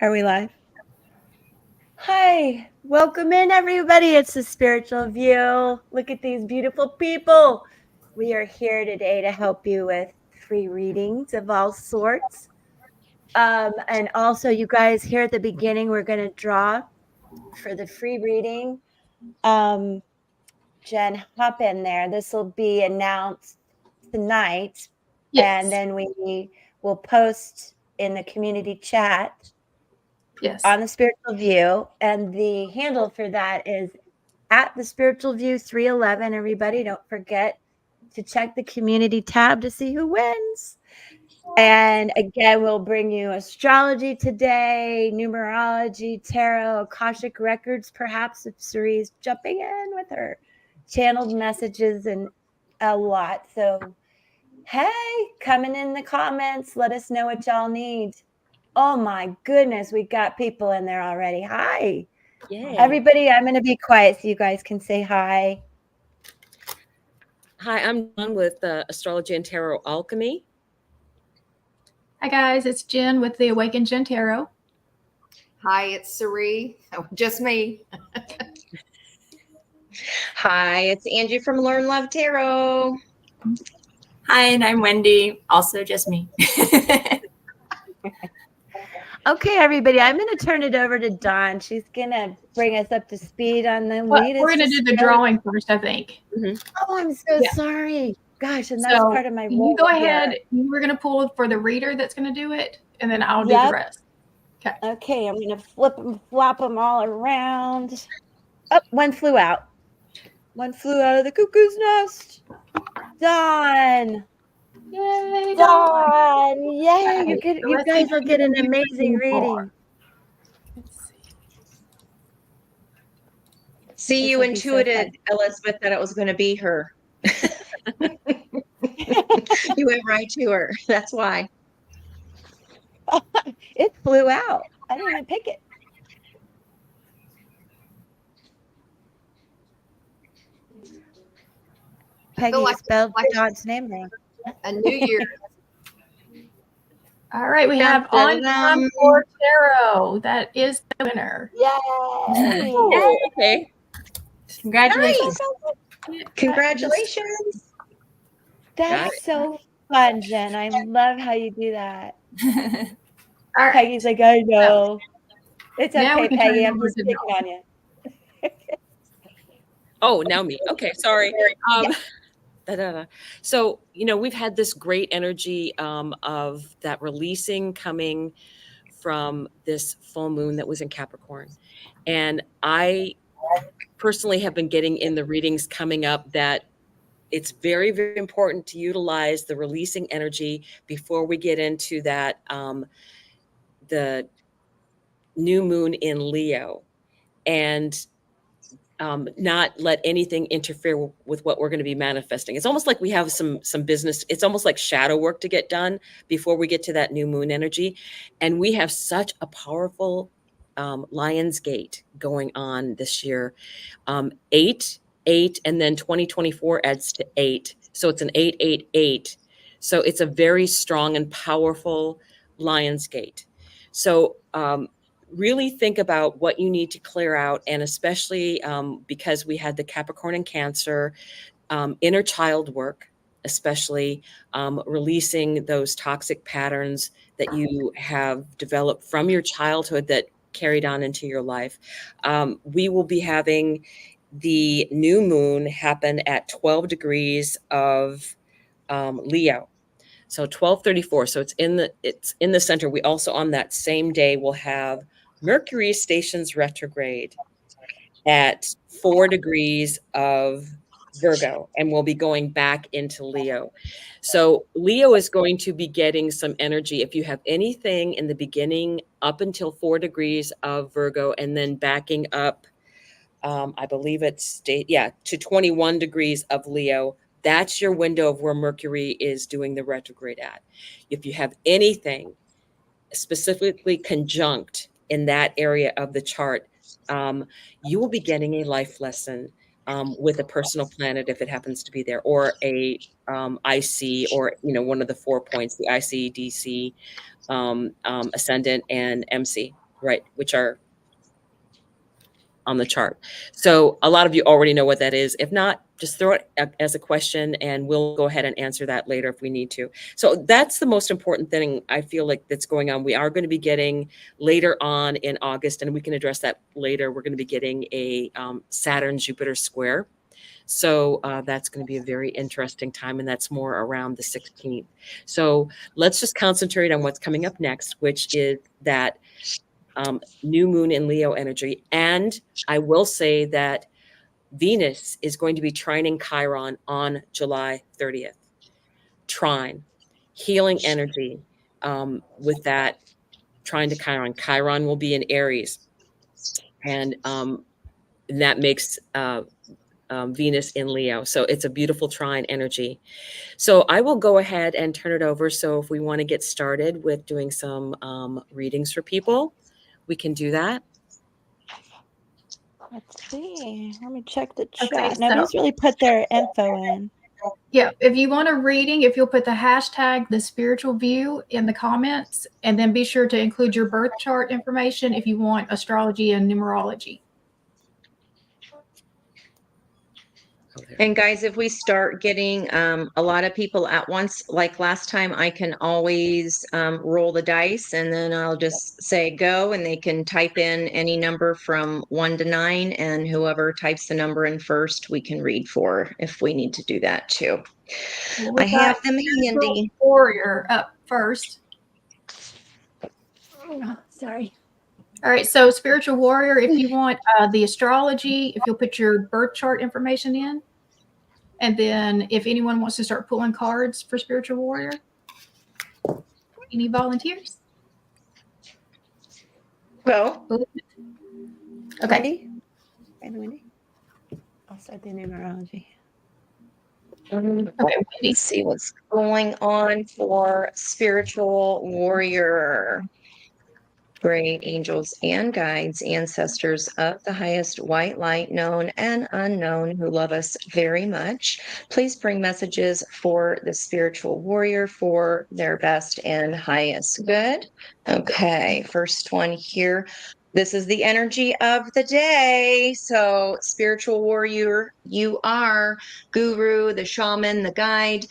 Are we live? Hi, welcome in everybody. It's the Spiritual View. Look at these beautiful people. We are here today to help you with free readings of all sorts. And also, you guys, here at the beginning, we're going to draw for the free reading. Jen, hop in there. This will be announced tonight, and Yes. then we will post in the community chat Yes. on the Spiritual View, and the handle for that is at the Spiritual View 311. Everybody, don't forget to check the community tab to see who wins. And again, we'll bring you astrology today, numerology, tarot, Akashic records, perhaps if Cerie's jumping in with her channeled messages and a lot. So, hey, coming in the comments, let us know what y'all need. Oh my goodness, we got people in there already. Hi. Yay. Everybody, I'm going to be quiet so you guys can say hi. Hi, I'm Dawn with Astrology and Tarot Alchemy. Hi guys, it's Jen with the Awakened Jen Tarot. Hi, it's Cerie. Oh, just me. Hi, it's Angie from Learn Love Tarot. Hi, and I'm Wendy, also just me. Okay, everybody, I'm going to turn it over to Dawn. She's going to bring us up to speed on the latest. We're going to do the drawing first, I think. Oh, I'm so sorry. Gosh, and that's part of my role. You go ahead. We're going to pull for the reader that's going to do it, and then I'll do the rest. Okay. Okay, I'm going to flip them, flop them all around. Oh, one flew out. One flew out of the cuckoo's nest. Dawn. Yay, Dawn. Yay. You guys will get an amazing reading. See, you intuited, Elizabeth, that it was going to be her. You went right to her. That's why. It flew out. I didn't even pick it. Peggy spelled God's name wrong. A new year. All right, we have On Time for Tarot. That is the winner. Yay! Okay. Congratulations. Congratulations. That's so fun, Jen. I love how you do that. Peggy's like, I know. It's okay, Peggy. I'm just picking on you. Oh, now me. Okay, sorry. So, we've had this great energy of that releasing coming from this full moon that was in Capricorn. And I personally have been getting in the readings coming up that it's very, very important to utilize the releasing energy before we get into that, the new moon in Leo, and not let anything interfere with what we're going to be manifesting. It's almost like we have some business. It's almost like shadow work to get done before we get to that new moon energy. And we have such a powerful Lion's Gate going on this year. 8, and then 2024 adds to 8. So it's an 888. So it's a very strong and powerful Lion's Gate. So really think about what you need to clear out, and especially because we had the Capricorn and Cancer, inner child work, especially releasing those toxic patterns that you have developed from your childhood that carried on into your life. We will be having the new moon happen at 12 degrees of Leo. So 1234. So it's in the center. We also on that same day will have Mercury stations retrograde at 4 degrees of Virgo, and we'll be going back into Leo. So Leo is going to be getting some energy. If you have anything in the beginning up until 4 degrees of Virgo and then backing up, I believe it's to 21 degrees of Leo, that's your window of where Mercury is doing the retrograde at. If you have anything specifically conjunct in that area of the chart, you will be getting a life lesson with a personal planet if it happens to be there, or a IC, or one of the 4 points, the IC, DC, ascendant, and MC. right, which are on the chart. So a lot of you already know what that is. If not, just throw it as a question and we'll go ahead and answer that later if we need to. So that's the most important thing I feel like that's going on. We are going to be getting later on in August, and we can address that later. We're going to be getting a Saturn-Jupiter square. So that's going to be a very interesting time, and that's more around the 16th. So let's just concentrate on what's coming up next, which is that new moon in Leo energy. And I will say that Venus is going to be trining Chiron on July 30th. Trine, healing energy with that trine to Chiron. Chiron will be in Aries, and that makes Venus in Leo. So it's a beautiful trine energy. So I will go ahead and turn it over. So if we want to get started with doing some readings for people, we can do that. Let's see. Let me check the chat. Okay, Nobody's really put their info in. Yeah, if you want a reading, if you'll put the hashtag the spiritual view in the comments, and then be sure to include your birth chart information if you want astrology and numerology. And guys, if we start getting a lot of people at once, like last time, I can always roll the dice and then I'll just say go and they can type in any number from 1 to 9 and whoever types the number in first, we can read for if we need to do that too. We I have got them handy. Warrior up first. Oh, sorry. All right, so spiritual warrior, if you want the astrology, if you'll put your birth chart information in, and then if anyone wants to start pulling cards for spiritual warrior, any volunteers? Go. Okay. Wendy? And Wendy? I'll start the numerology. Okay, Let's Wendy. see what's going on for spiritual warrior. Great angels and guides, ancestors of the highest white light, known and unknown, who love us very much. Please bring messages for the spiritual warrior for their best and highest good. Okay, first one here. This is the energy of the day. So, spiritual warrior, you are guru, the shaman, the guide.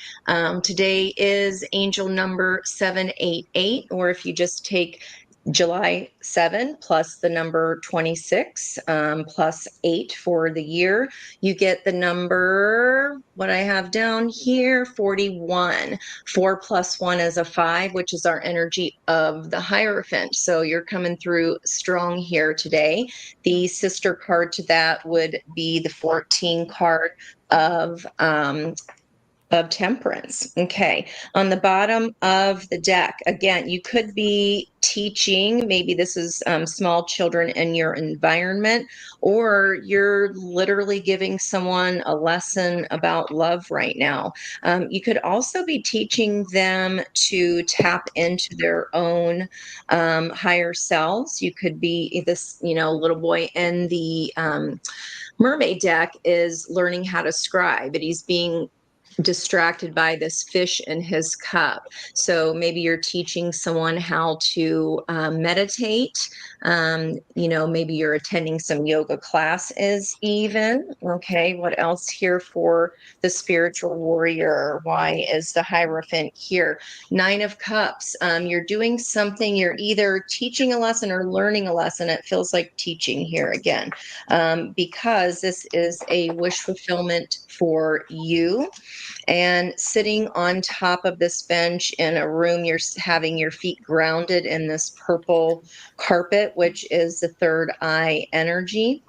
Today is angel number 788, or if you just take July 7 plus the number 26 plus 8 for the year, you get the number, what I have down here, 41. 4 plus 1 is a 5, which is our energy of the Hierophant. So you're coming through strong here today. The sister card to that would be the 14 card of Temperance. Okay. On the bottom of the deck, again, you could be teaching. Maybe this is small children in your environment, or you're literally giving someone a lesson about love right now. You could also be teaching them to tap into their own higher selves. You could be this, little boy in the mermaid deck is learning how to scribe, but he's being distracted by this fish in his cup. So maybe you're teaching someone how to meditate. Maybe you're attending some yoga classes even. Okay, what else here for the spiritual warrior? Why is the Hierophant here? 9 of Cups. You're doing something, you're either teaching a lesson or learning a lesson. It feels like teaching here again, because this is a wish fulfillment for you. And sitting on top of this bench in a room, you're having your feet grounded in this purple carpet, which is the third eye energy.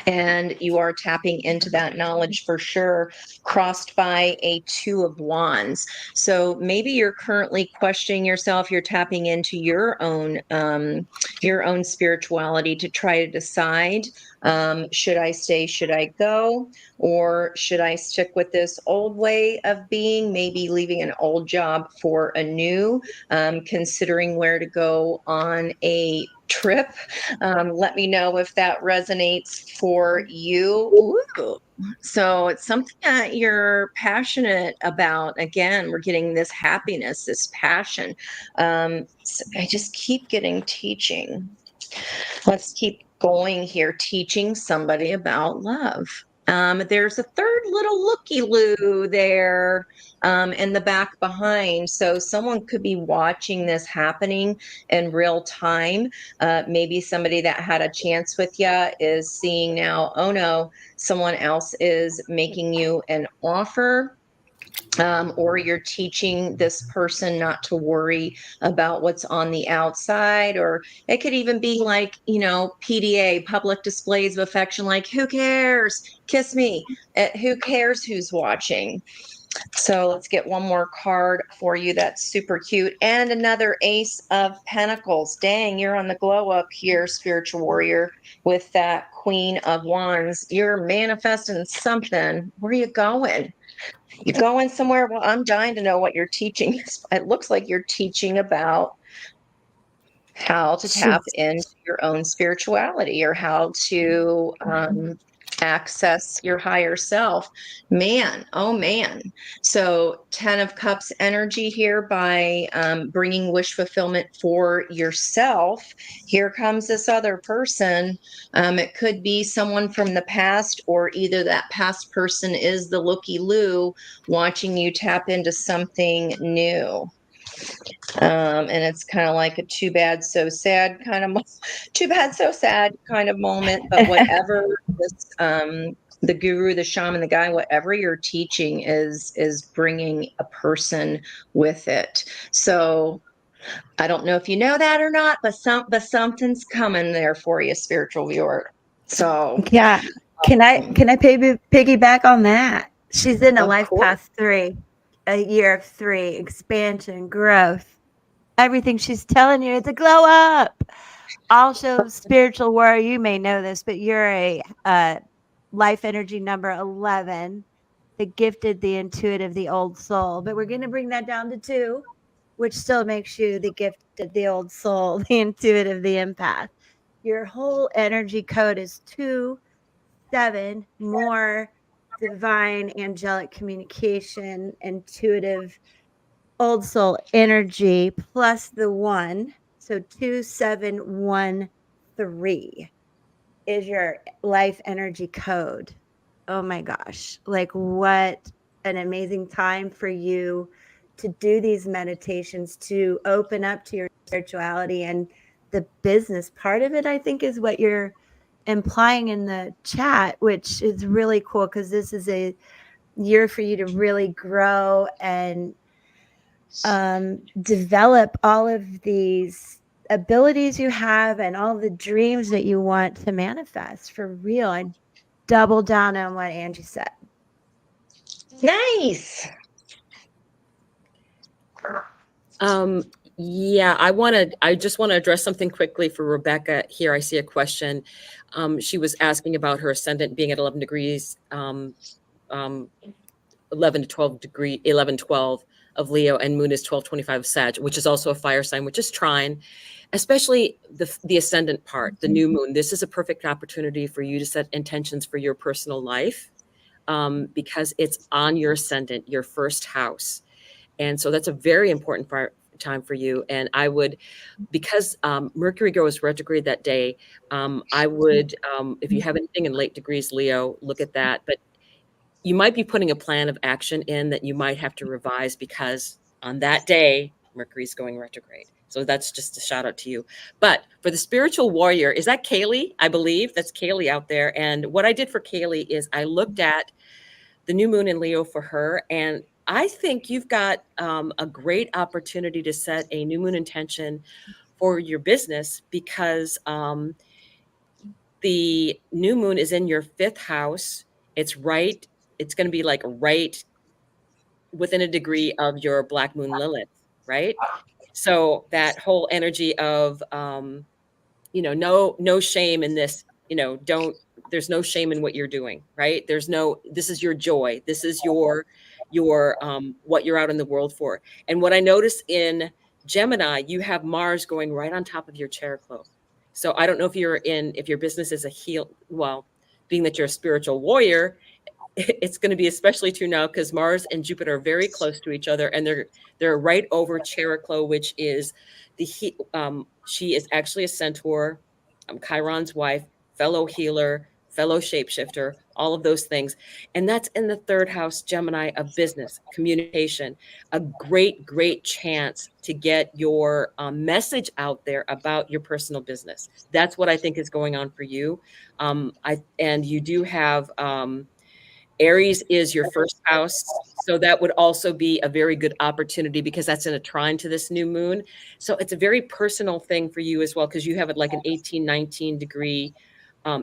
And you are tapping into that knowledge for sure, crossed by a 2 of Wands. So maybe you're currently questioning yourself. You're tapping into your own spirituality to try to decide, should I stay, should I go, or should I stick with this old way of being, maybe leaving an old job for a new, considering where to go on a trip. Let me know if that resonates for you. Ooh. So it's something that you're passionate about. Again, we're getting this happiness, this passion. So I just keep getting teaching. Let's keep going here, teaching somebody about love. There's a third little looky-loo there in the back behind. So someone could be watching this happening in real time. Maybe somebody that had a chance with you is seeing now, oh no, someone else is making you an offer. Or you're teaching this person not to worry about what's on the outside, or it could even be like, PDA, public displays of affection, like, who cares? Kiss me. Who cares who's watching? So let's get one more card for you that's super cute. And another Ace of Pentacles. Dang, you're on the glow up here, spiritual warrior, with that Queen of Wands. You're manifesting something. Where are you going? You going somewhere? Well, I'm dying to know what you're teaching. It looks like you're teaching about how to tap into your own spirituality, or how to access your higher self. Man, oh man. So 10 of Cups energy here by bringing wish fulfillment for yourself. Here comes this other person. It could be someone from the past, or either that past person is the looky-loo watching you tap into something new. And it's kind of like a too bad, so sad kind of, too bad, so sad kind of moment. But whatever this, the guru, the shaman, the guy, whatever you're teaching is bringing a person with it. So I don't know if you know that or not, but something's coming there for you, spiritual viewer. So Yeah. Can I piggyback on that? She's in a Of life course. path 3, a year of 3, expansion, growth. Everything she's telling you is a glow up. Also, spiritual warrior, you may know this, but you're a life energy number 11, the gifted, the intuitive, the old soul. But we're going to bring that down to 2, which still makes you the gifted, the old soul, the intuitive, the empath. Your whole energy code is 2, 7, more divine, angelic communication, intuitive, old soul energy, plus the 1. So 2713 is your life energy code. Oh my gosh. Like, what an amazing time for you to do these meditations, to open up to your spirituality. And the business part of it, I think, is what you're implying in the chat, which is really cool, because this is a year for you to really grow and develop all of these abilities you have and all the dreams that you want to manifest for real. I double down on what Angie said. Nice. Yeah, I just want to address something quickly for Rebecca here. I see a question. She was asking about her ascendant being at 11 degrees, 11 to 12 degree, 11, 12 of Leo, and moon is 1225 of Sag, which is also a fire sign, which is trine, especially the ascendant part, the new moon. This is a perfect opportunity for you to set intentions for your personal life, because it's on your ascendant, your first house. And so that's a very important time for you. And I would, because Mercury goes retrograde that day, I would, if you have anything in late degrees Leo, look at that. But you might be putting a plan of action in that you might have to revise, because on that day, Mercury's going retrograde. So that's just a shout out to you. But for the spiritual warrior, is that Kaylee? I believe that's Kaylee out there. And what I did for Kaylee is I looked at the new moon in Leo for her, and I think you've got a great opportunity to set a new moon intention for your business, because the new moon is in your 5th house. It's going to be like right within a degree of your black moon Lilith, right? So that whole energy of, no shame in this, there's no shame in what you're doing, right? This is your joy. This is your what you're out in the world for. And what I noticed in Gemini, you have Mars going right on top of your chair cloak. So I don't know if your business is being that you're a spiritual warrior, it's going to be especially true now, because Mars and Jupiter are very close to each other, and they're right over Chariklo, which is she is actually a centaur. Chiron's wife, fellow healer, fellow shapeshifter, all of those things. And that's in the third house, Gemini, of business, communication, a great, great chance to get your message out there about your personal business. That's what I think is going on for you. And you do have Aries is your first house. So that would also be a very good opportunity because that's in a trine to this new moon. So it's a very personal thing for you as well, because you have it like an 18, 19 degree.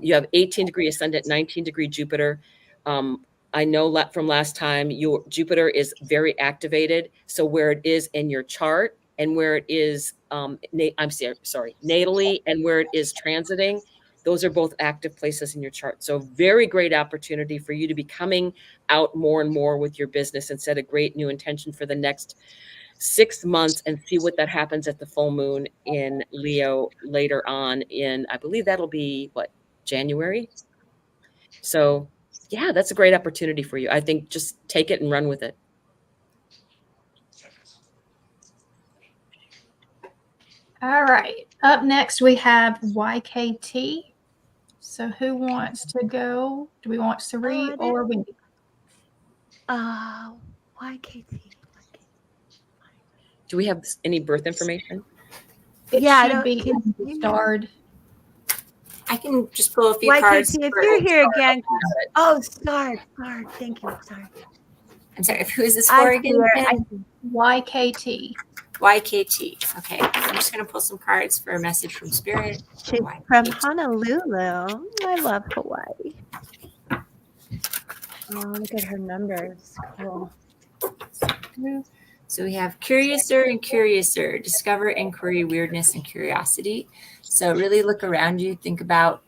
You have 18-degree ascendant, 19-degree Jupiter. I know from last time, your Jupiter is very activated. So where it is in your chart and where it is, natally, and where it is transiting, those are both active places in your chart. So very great opportunity for you to be coming out more and more with your business and set a great new intention for the next 6 months and see what that happens at the full moon in Leo later on in, I believe that'll be what, January? So yeah, that's a great opportunity for you. I think just take it and run with it. All right. Up next, we have YKT. So who wants to go? Do we want Sari or Wendy? YKT. Do we have any birth information? It Yeah, should be can you- starred. I can just pull a few cards. YKT, if you're here again. Oh, Star. Thank you. Sorry. I'm sorry, who is this for again? YKT. YKT. Okay, I'm just going to pull some cards for a message from Spirit. She's from Honolulu. I love Hawaii. Oh, look at her numbers. Cool. So we have Curiouser and Curiouser, discover, inquiry, weirdness, and curiosity. So really look around you, think about,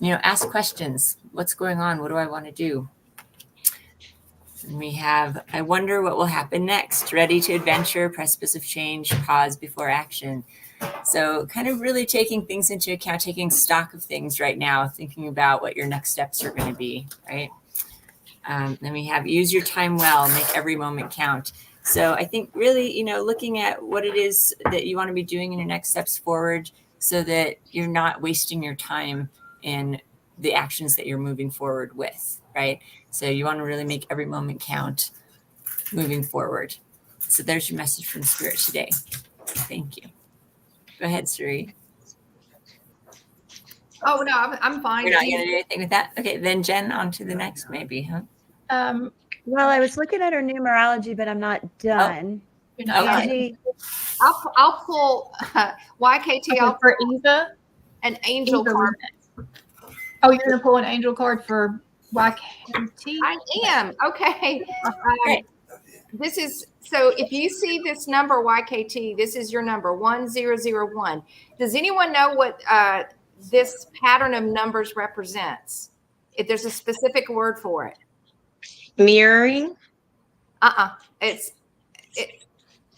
ask questions. What's going on? What do I want to do? And we have, I wonder what will happen next. Ready to adventure, precipice of change, pause before action. So kind of really taking things into account, taking stock of things right now, thinking about what your next steps are going to be, right? Then we have use your time well, make every moment count. So I think really, looking at what it is that you want to be doing in your next steps forward so that you're not wasting your time in the actions that you're moving forward with, right? So you want to really make every moment count moving forward. So there's your message from Spirit today. Thank you. Go ahead, Suri. Oh, no, I'm fine. You're not going to do anything with that? Okay, then Jen, on to the next maybe, huh? Well, I was looking at her numerology, but I'm not done. You're not Okay. I'll pull YKT. I'll for Eva. an angel Eva card. Oh, you're going to pull an angel card for YKT? I am. Okay. Great. This is, so if you see this number YKT, this is your number 1001. Does anyone know what this pattern of numbers represents? If there's a specific word for it. Mirroring.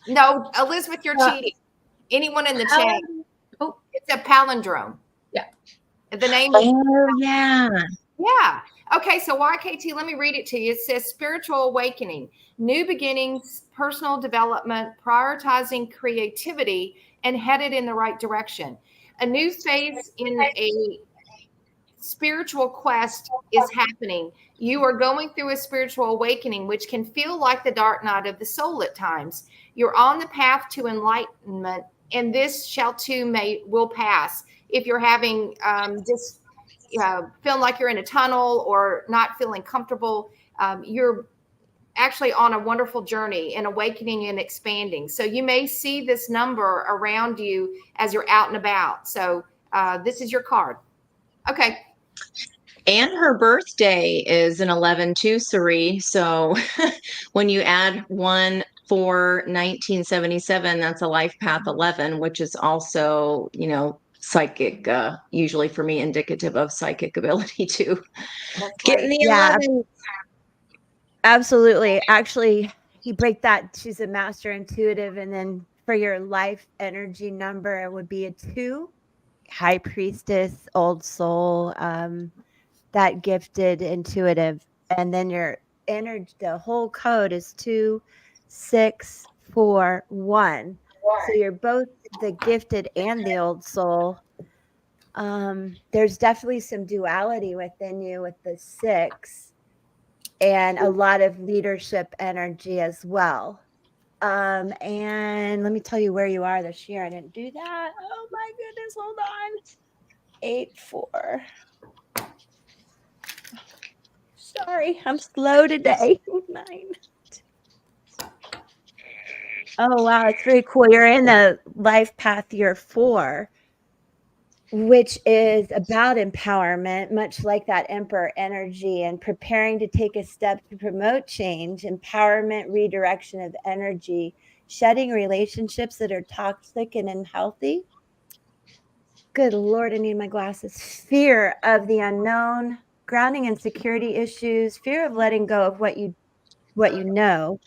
No, Elizabeth, you're cheating. Anyone in the chat? Oh, it's a palindrome. Yeah. The name is. Oh, yeah. Yeah. Okay. So YKT, let me read it to you. It says spiritual awakening, new beginnings, personal development, prioritizing creativity, and headed in the right direction. A new phase in a spiritual quest is happening. You are going through a spiritual awakening, which can feel like the dark night of the soul at times. You're on the path to enlightenment, and this shall too will pass. If you're having feeling like you're in a tunnel or not feeling comfortable, you're actually on a wonderful journey and awakening and expanding. So you may see this number around you as you're out and about. So this is your card. Okay. And her birthday is an 11/2, Suri. So when you add 1/4/1977, that's a life path 11, which is also, psychic, usually for me, indicative of psychic ability too. Getting the 11. Absolutely. Actually, you break that. She's a master intuitive. And then for your life energy number, it would be a 2, high priestess, old soul, that gifted intuitive. And then your energy, the whole code is 2641. So you're both the gifted and the old soul. There's definitely some duality within you with the 6 and a lot of leadership energy as well. And let me tell you where you are this year. I didn't do that. Oh my goodness, hold on. 8-4. Sorry, I'm slow today. 9. Oh wow, it's very cool. You're in the life path year 4, which is about empowerment, much like that emperor energy, and preparing to take a step to promote change, empowerment, redirection of energy, shedding relationships that are toxic and unhealthy. Good Lord, I need my glasses. Fear of the unknown, grounding and security issues, fear of letting go of what you know,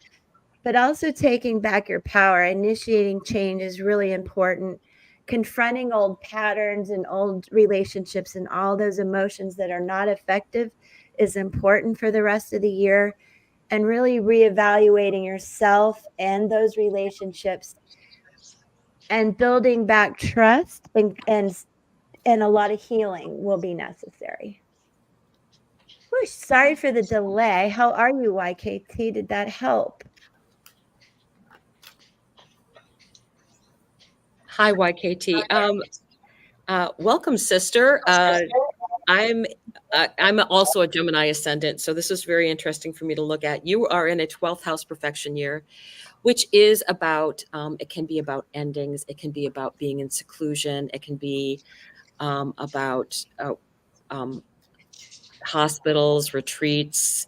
but also taking back your power. Initiating change is really important. Confronting old patterns and old relationships and all those emotions that are not effective is important for the rest of the year. And really reevaluating yourself and those relationships and building back trust and a lot of healing will be necessary. We're sorry for the delay. How are you, YKT? Did that help? Hi, YKT. Welcome, sister. I'm also a Gemini ascendant, so this is very interesting for me to look at. You are in a 12th house perfection year, which is about, it can be about endings. It can be about being in seclusion. It can be about hospitals, retreats,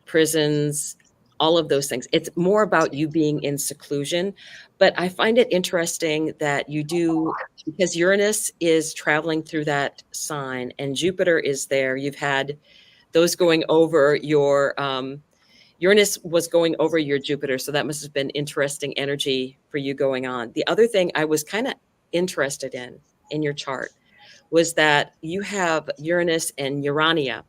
prisons, all of those things. It's more about you being in seclusion. But I find it interesting that you do, because Uranus is traveling through that sign and Jupiter is there. You've had those going over your, Uranus was going over your Jupiter. So that must have been interesting energy for you going on. The other thing I was kind of interested in your chart was that you have Uranus and Urania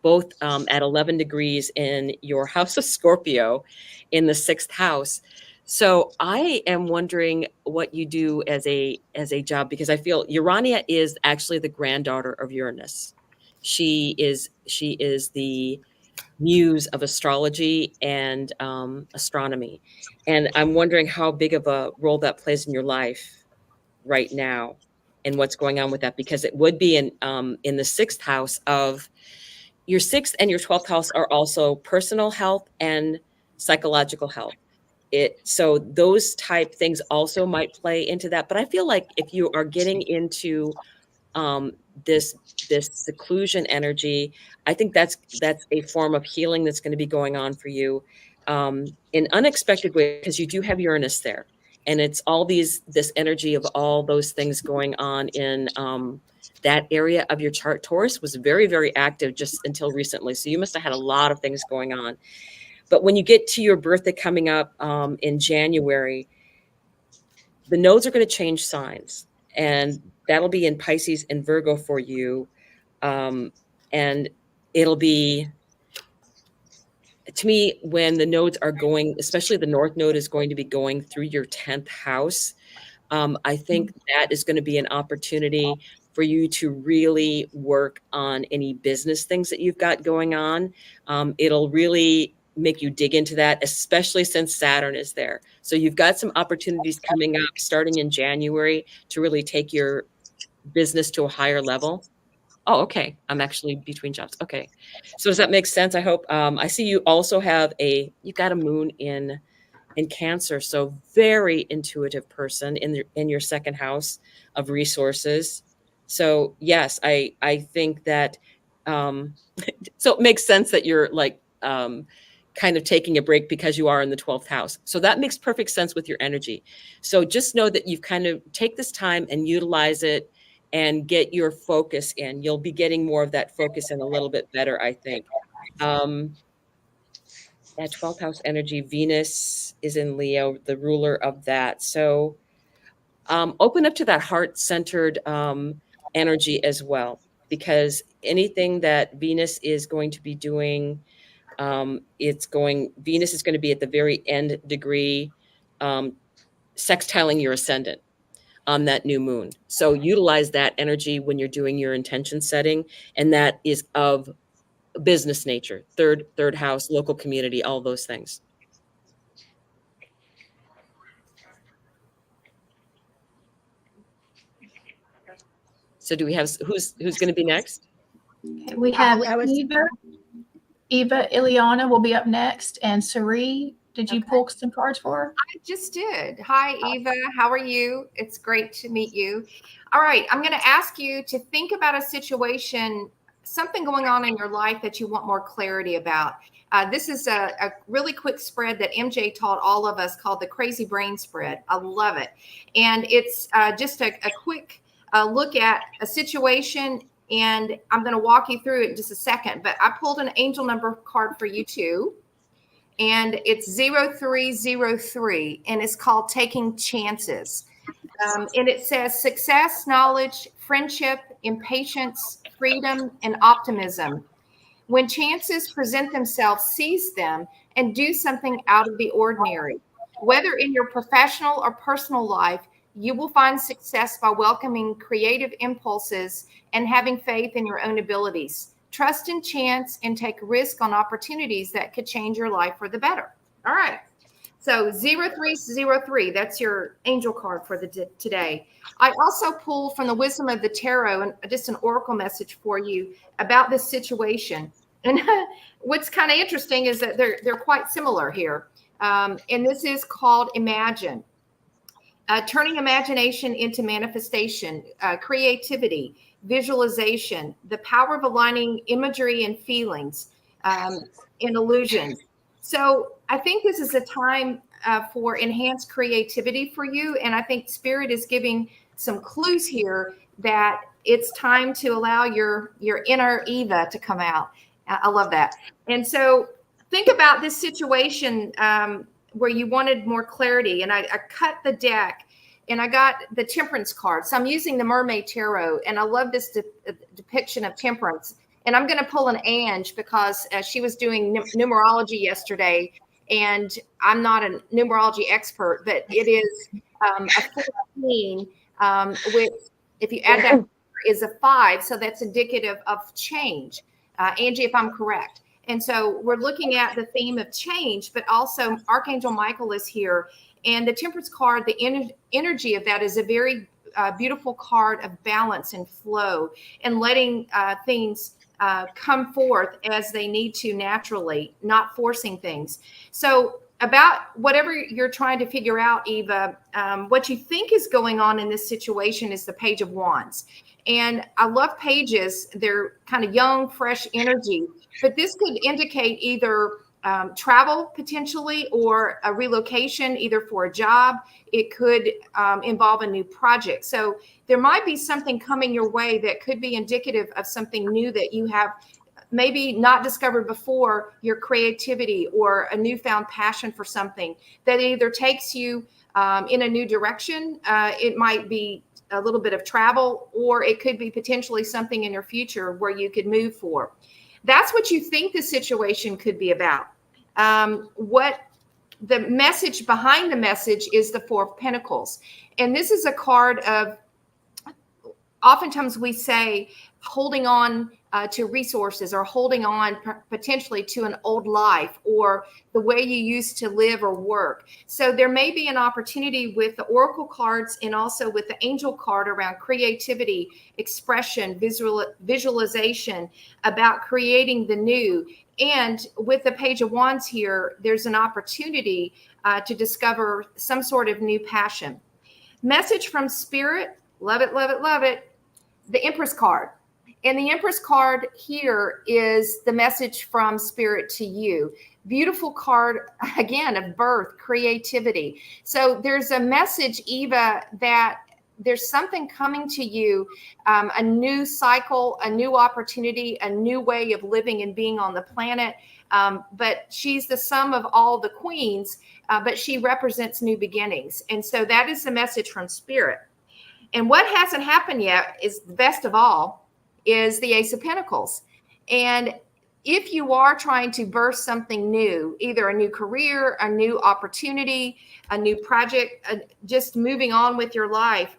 both at 11 degrees in your house of Scorpio in the 6th house. So I am wondering what you do as a job, because I feel Urania is actually the granddaughter of Uranus. She is the muse of astrology and astronomy. And I'm wondering how big of a role that plays in your life right now and what's going on with that, because it would be in the 6th house of your 6th and your 12th house are also personal health and psychological health. So those type things also might play into that. But I feel like if you are getting into um, this seclusion energy, I think that's a form of healing that's going to be going on for you in unexpected ways, because you do have Uranus there, and it's all this energy of all those things going on in that area of your chart. Taurus was very, very active just until recently, so you must have had a lot of things going on. But when you get to your birthday coming up in January, the nodes are going to change signs, and that'll be in Pisces and Virgo for you. And it'll be, to me, when the nodes are going, especially the North Node is going to be going through your 10th house. I think that is going to be an opportunity for you to really work on any business things that you've got going on. It'll really make you dig into that, especially since Saturn is there. So you've got some opportunities coming up starting in January to really take your business to a higher level. Oh, okay. I'm actually between jobs. Okay. So does that make sense? I hope. I see you also have you got a moon in Cancer, so very intuitive person in your 2nd house of resources. So yes, I think that so it makes sense that you're like kind of taking a break because you are in the 12th house. So that makes perfect sense with your energy. So just know that you've kind of take this time and utilize it and get your focus in. You'll be getting more of that focus in a little bit better, I think. That 12th house energy, Venus is in Leo, the ruler of that. So open up to that heart-centered energy as well, because anything that Venus is going to be doing, Venus is going to be at the very end degree, sextiling your ascendant. on that new moon. So utilize that energy when you're doing your intention setting, and that is of business nature, third house, local community, all those things. So do we have who's going to be next? Okay, we have I was- Eva Ileana will be up next, and Sari, did you pull some cards for her? I just did. Hi, Eva. How are you? It's great to meet you. All right. I'm going to ask you to think about a situation, something going on in your life that you want more clarity about. This is a really quick spread that MJ taught all of us called the Crazy Brain Spread. I love it. And it's just a quick look at a situation. And I'm going to walk you through it in just a second. But I pulled an angel number card for you too. And it's 0303, and it's called Taking Chances. And it says success, knowledge, friendship, impatience, freedom, and optimism. When chances present themselves, seize them and do something out of the ordinary. Whether in your professional or personal life, you will find success by welcoming creative impulses and having faith in your own abilities. Trust in chance and take risk on opportunities that could change your life for the better. All right. So 0303, that's your angel card for today. I also pulled from the Wisdom of the Tarot and just an oracle message for you about this situation. And what's kind of interesting is that they're quite similar here. And this is called Imagine. Turning imagination into manifestation, creativity, visualization, the power of aligning imagery and feelings, and illusions. So I think this is a time for enhanced creativity for you. And I think Spirit is giving some clues here that it's time to allow your inner Eva to come out. I love that. And so think about this situation where you wanted more clarity. And I cut the deck and I got the Temperance card. So I'm using the Mermaid Tarot, and I love this depiction of temperance. And I'm going to pull an Ange because she was doing numerology yesterday, and I'm not a numerology expert, but it is a 14, which if you add that is a 5, so that's indicative of change. Angie, if I'm correct. And so we're looking at the theme of change, but also Archangel Michael is here. And the Temperance card, the energy of that is a very beautiful card of balance and flow and letting things come forth as they need to naturally, not forcing things. So about whatever you're trying to figure out, Eva, what you think is going on in this situation is the Page of Wands. And I love pages. They're kind of young, fresh energy, but this could indicate either travel potentially or a relocation, either for a job. It could involve a new project. So there might be something coming your way that could be indicative of something new that you have maybe not discovered before, your creativity or a newfound passion for something that either takes you in a new direction. It might be a little bit of travel, or it could be potentially something in your future where you could move for. That's what you think the situation could be about. What the message behind the message is the Four of Pentacles. And this is a card of, oftentimes we say, holding on to resources or holding on potentially to an old life or the way you used to live or work. So there may be an opportunity with the oracle cards and also with the angel card around creativity, expression, visualization, about creating the new. And with the Page of Wands here, there's an opportunity to discover some sort of new passion. Message from Spirit, love it, love it, love it. The Empress card. And the Empress card here is the message from Spirit to you. Beautiful card, again, of birth, creativity. So there's a message, Eva, that there's something coming to you, a new cycle, a new opportunity, a new way of living and being on the planet. But she's the sum of all the queens, but she represents new beginnings. And so that is the message from Spirit. And what hasn't happened yet is the best of all is the Ace of Pentacles. And if you are trying to birth something new, either a new career, a new opportunity, a new project, just moving on with your life,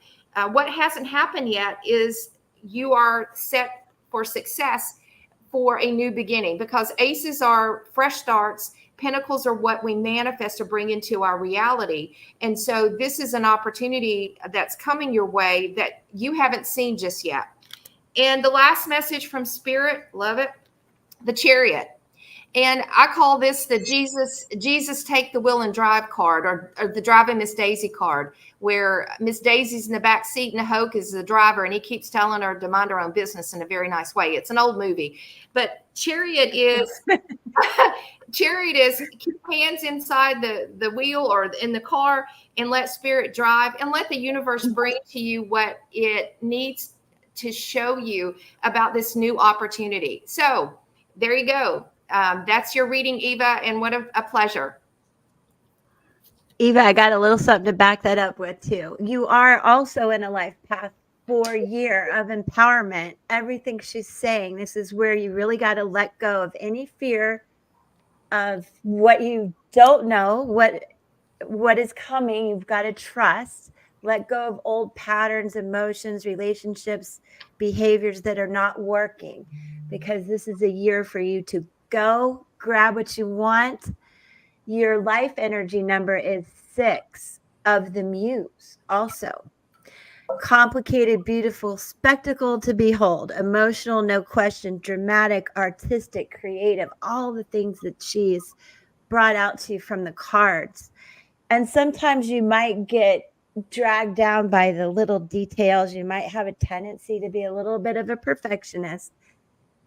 What hasn't happened yet is you are set for success for a new beginning, because aces are fresh starts. Pentacles are what we manifest or bring into our reality. And so this is an opportunity that's coming your way that you haven't seen just yet. And the last message from Spirit, love it, the Chariot. And I call this the Jesus take the wheel and drive card, or the driving Miss Daisy card, where Miss Daisy's in the back seat and Hoke is the driver, and he keeps telling her to mind her own business in a very nice way. It's an old movie, but Chariot is keep hands inside the wheel or in the car, and let Spirit drive, and let the universe bring to you what it needs to show you about this new opportunity. So there you go. That's your reading, Eva, and what a pleasure. Eva, I got a little something to back that up with too. You are also in a life path for a year of empowerment. Everything she's saying, this is where you really got to let go of any fear of what you don't know, what is coming. You've got to trust. Let go of old patterns, emotions, relationships, behaviors that are not working, because this is a year for you to go grab what you want. Your life energy number is 6 of the Muse. Also, complicated, beautiful, spectacle to behold, emotional, no question, dramatic, artistic, creative, all the things that she's brought out to you from the cards. And sometimes you might get dragged down by the little details. You might have a tendency to be a little bit of a perfectionist.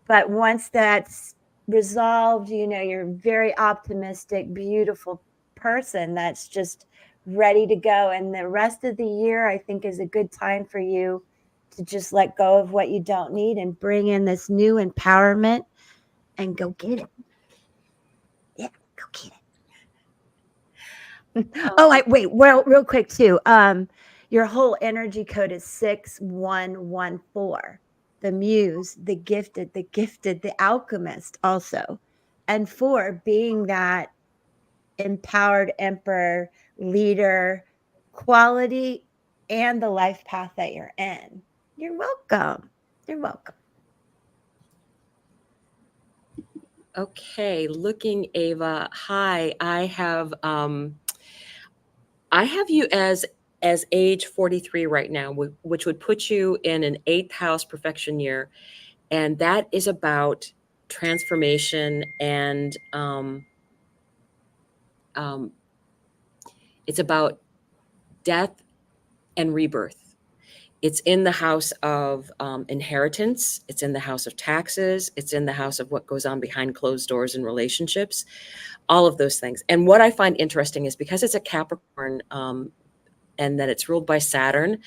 But once that's resolved, you're a very optimistic, beautiful person that's just ready to go. And the rest of the year, I think, is a good time for you to just let go of what you don't need and bring in this new empowerment and go get it. Yeah, go get it. Real quick too. Your whole energy code is 6114. The Muse, the gifted, the alchemist also. And 4 being that empowered emperor, leader, quality, and the life path that you're in. You're welcome. You're welcome. Okay, looking, Ava. Hi, I have you as age 43 right now, which would put you in an 8th house perfection year, and that is about transformation and it's about death and rebirth. It's in the house of inheritance. It's in the house of taxes. It's in the house of what goes on behind closed doors in relationships, all of those things. And what I find interesting is because it's a Capricorn and that it's ruled by Saturn,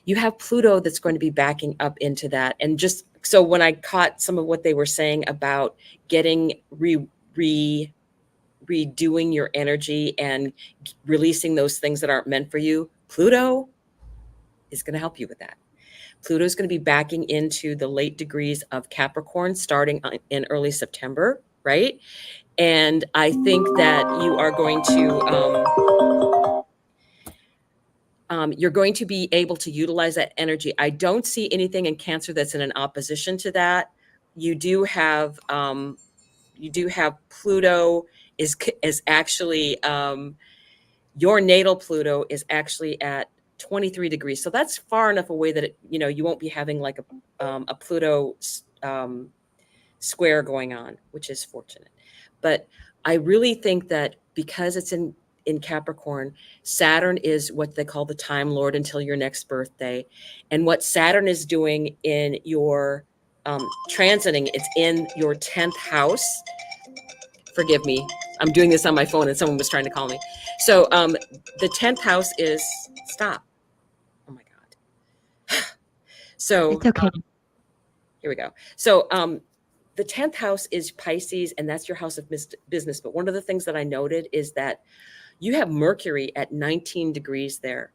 you have Pluto that's going to be backing up into that. And just so when I caught some of what they were saying about getting redoing your energy and releasing those things that aren't meant for you, Pluto is going to help you with that. Pluto is going to be backing into the late degrees of Capricorn starting in early September, right? And I think that you are going to you're going to be able to utilize that energy. I don't see anything in Cancer that's in an opposition to that. You do have Pluto is actually your natal Pluto is actually at 23 degrees. So that's far enough away that you won't be having like a Pluto square going on, which is fortunate. But I really think that because it's in Capricorn, Saturn is what they call the time lord until your next birthday. And what Saturn is doing in your transiting, it's in your 10th house. Forgive me. I'm doing this on my phone and someone was trying to call me. So the 10th house is stop. Oh my God. So It's okay. Here we go. So the 10th house is Pisces, and that's your house of business. But one of the things that I noted is that you have Mercury at 19 degrees there,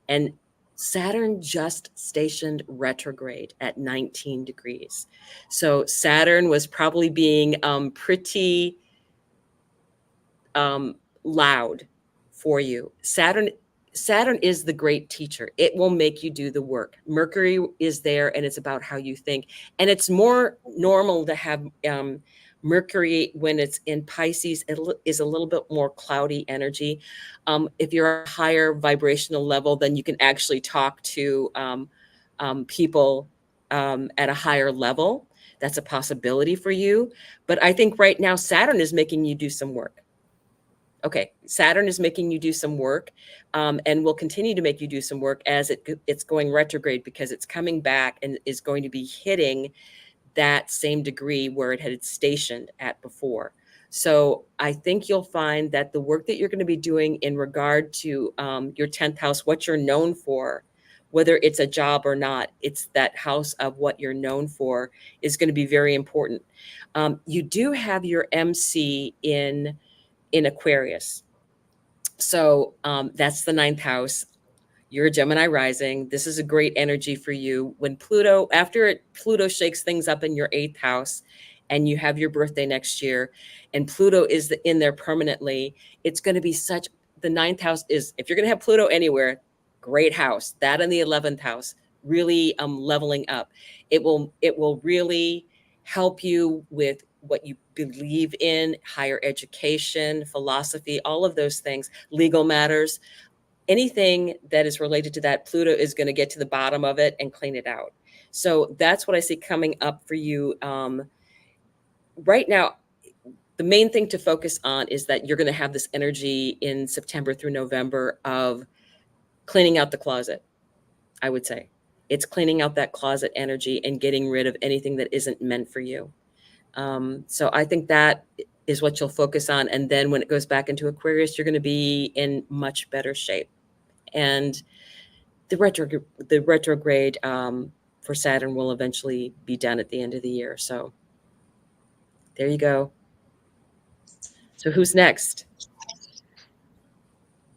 and Saturn just stationed retrograde at 19 degrees. So Saturn was probably being pretty loud for you. Saturn Saturn is the great teacher. It will make you do the work. Mercury is there, and it's about how you think. And it's more normal to have Mercury when it's in Pisces. It is a little bit more cloudy energy. If you're a higher vibrational level, then you can actually talk to people at a higher level. That's a possibility for you. But I think right now Saturn is making you do some work. Okay, Saturn is making you do some work, and will continue to make you do some work as it's going retrograde, because it's coming back and is going to be hitting that same degree where it had stationed at before. So I think you'll find that the work that you're going to be doing in regard to your 10th house, what you're known for, whether it's a job or not, it's that house of what you're known for is going to be very important. You do have your MC in Aquarius. So that's the 9th house. You're a Gemini rising. This is a great energy for you. When Pluto shakes things up in your 8th house, and you have your birthday next year, and Pluto is in there permanently, it's going to be the 9th house is, if you're going to have Pluto anywhere, great house. That in the 11th house, really leveling up. It will really help you with what you believe in, higher education, philosophy, all of those things, legal matters. Anything that is related to that, Pluto is going to get to the bottom of it and clean it out. So that's what I see coming up for you right now. The main thing to focus on is that you're going to have this energy in September through November of cleaning out the closet. I would say it's cleaning out that closet energy and getting rid of anything that isn't meant for you. So I think that is what you'll focus on. And then when it goes back into Aquarius, you're going to be in much better shape. And the retrograde for Saturn will eventually be done at the end of the year. So there you go. So who's next?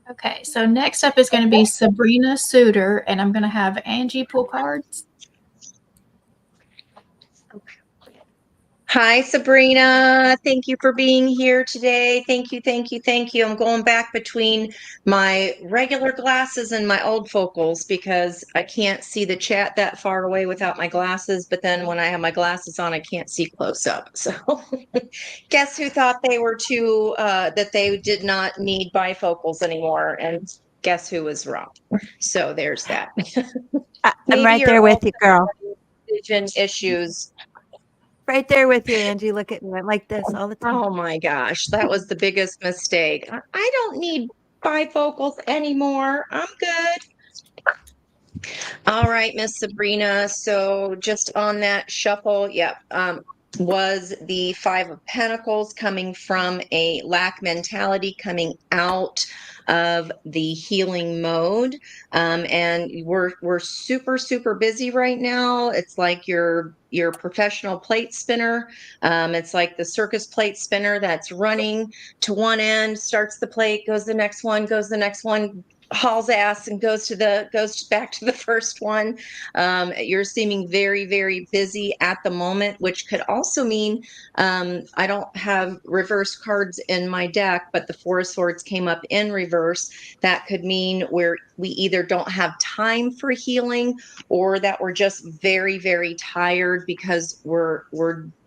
Okay, so next up is going to be Sabrina Suter, and I'm going to have Angie pull cards. Hi, Sabrina. Thank you for being here today. Thank you, thank you, thank you. I'm going back between my regular glasses and my old focals because I can't see the chat that far away without my glasses. But then when I have my glasses on, I can't see close up. So guess who thought they were that they did not need bifocals anymore? And guess who was wrong? So there's that. I'm right there with you, girl. Vision issues. Right there with you, Angie. Look at me. I'm like this all the time. Oh my gosh, that was the biggest mistake. I don't need bifocals anymore. I'm good. All right, Miss Sabrina. So just on that shuffle, yep, was the Five of Pentacles coming from a lack mentality, coming out of the healing mode. And we're super busy right now. It's like your professional plate spinner. It's like the circus plate spinner that's running to one end, starts the plate, goes the next one, goes the next one, hauls ass and goes back to the first one. You're seeming very busy at the moment, which could also mean I don't have reverse cards in my deck, but the Four of Swords came up in reverse. That could mean we either don't have time for healing or that we're just very tired because we're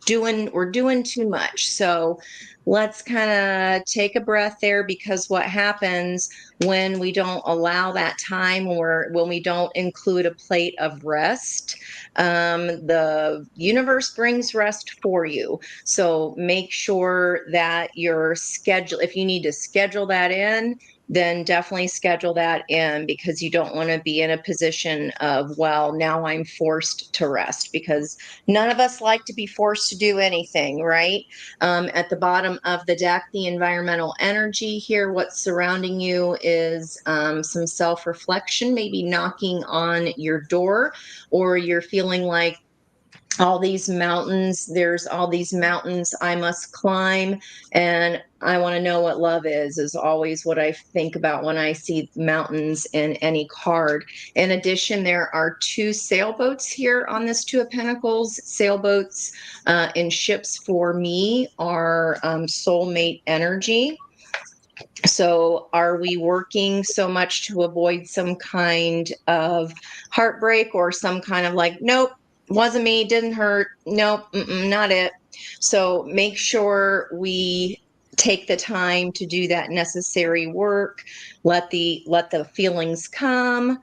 doing too much. So let's kind of take a breath there, because what happens when we don't allow that time, or when we don't include a plate of rest, the universe brings rest for you. So make sure that your schedule, if you need to schedule that in, then definitely schedule that in, because you don't want to be in a position of, well, now I'm forced to rest, because none of us like to be forced to do anything, right? At the bottom of the deck, the environmental energy here, what's surrounding you is some self-reflection, maybe knocking on your door, or you're feeling like there's all these mountains I must climb, and I want to know what love is always what I think about when I see mountains in any card. In addition, there are two sailboats here on this Two of Pentacles. Sailboats in ships for me are soulmate energy. So are we working so much to avoid some kind of heartbreak or some kind of like, nope, wasn't me, didn't hurt, nope, not it. So make sure we take the time to do that necessary work. Let the feelings come,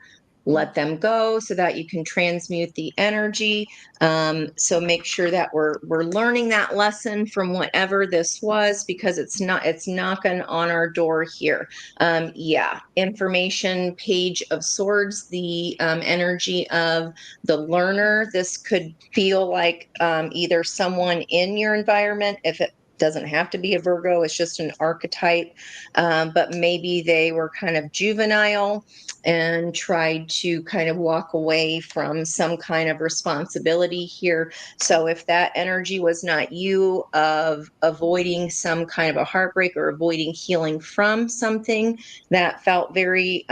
let them go so that you can transmute the energy. So make sure that we're learning that lesson from whatever this was, because it's knocking on our door here. Yeah, information, Page of Swords, the energy of the learner. This could feel like either someone in your environment, if it doesn't have to be a Virgo, it's just an archetype, but maybe they were kind of juvenile and tried to kind of walk away from some kind of responsibility here. So if that energy was not you, of avoiding some kind of a heartbreak or avoiding healing from something that felt very,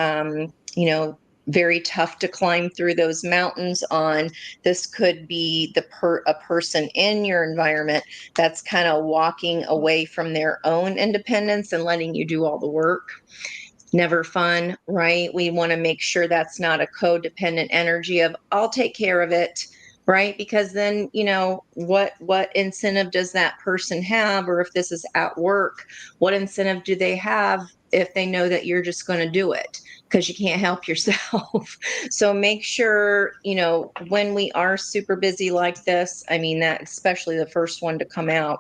very tough to climb through those mountains on, this could be a person in your environment that's kind of walking away from their own independence and letting you do all the work. Never fun, right? We want to make sure that's not a codependent energy of I'll take care of it, right? Because then, what incentive does that person have? Or if this is at work, what incentive do they have if they know that you're just going to do it because you can't help yourself? So make sure, when we are super busy like this, I mean, that especially the first one to come out,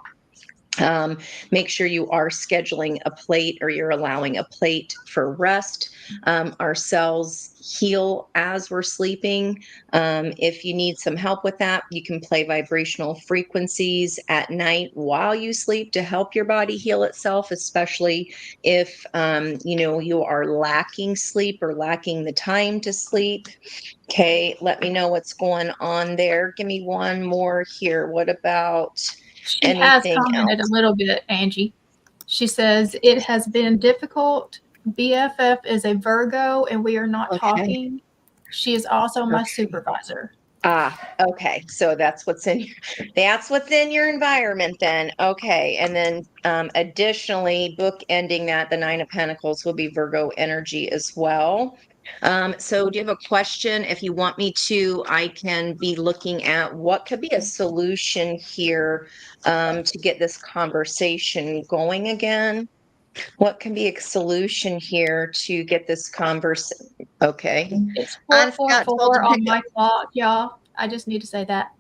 make sure you are scheduling a plate, or you're allowing a plate for rest. Our cells heal as we're sleeping. If you need some help with that, you can play vibrational frequencies at night while you sleep to help your body heal itself, especially if you are lacking sleep or lacking the time to sleep. Okay, let me know what's going on there. Give me one more here. What about She has anything commented a else? little bit, Angie. She says, it has been difficult. BFF is a Virgo and we are not Okay. talking. She is also my Okay. supervisor. Okay. So that's what's in your environment then. Okay. And then additionally, book ending that, the Nine of Pentacles will be Virgo energy as well. So do you have a question? If you want me to, I can be looking at what could be a solution here to get this conversation going again. What can be a solution here to get this conversation? Okay. It's On Scott told to 4:44 pick on my clock, y'all. I just need to say that.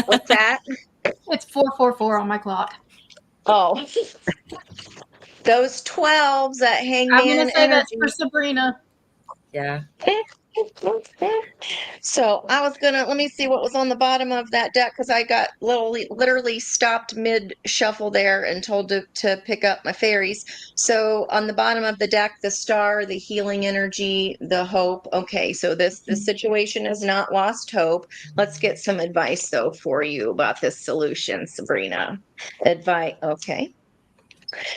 What's that? It's 4:44 on my clock. Oh, those 12s, that I'm going hangman to say that's for energy. Sabrina. Yeah. So I was gonna, let me see what was on the bottom of that deck, because I got literally stopped mid shuffle there and told to pick up my fairies. So on the bottom of the deck, the star, the healing energy, the hope. Okay, so this situation has not lost hope. Let's get some advice though for you about this solution, Sabrina. Advice. Okay.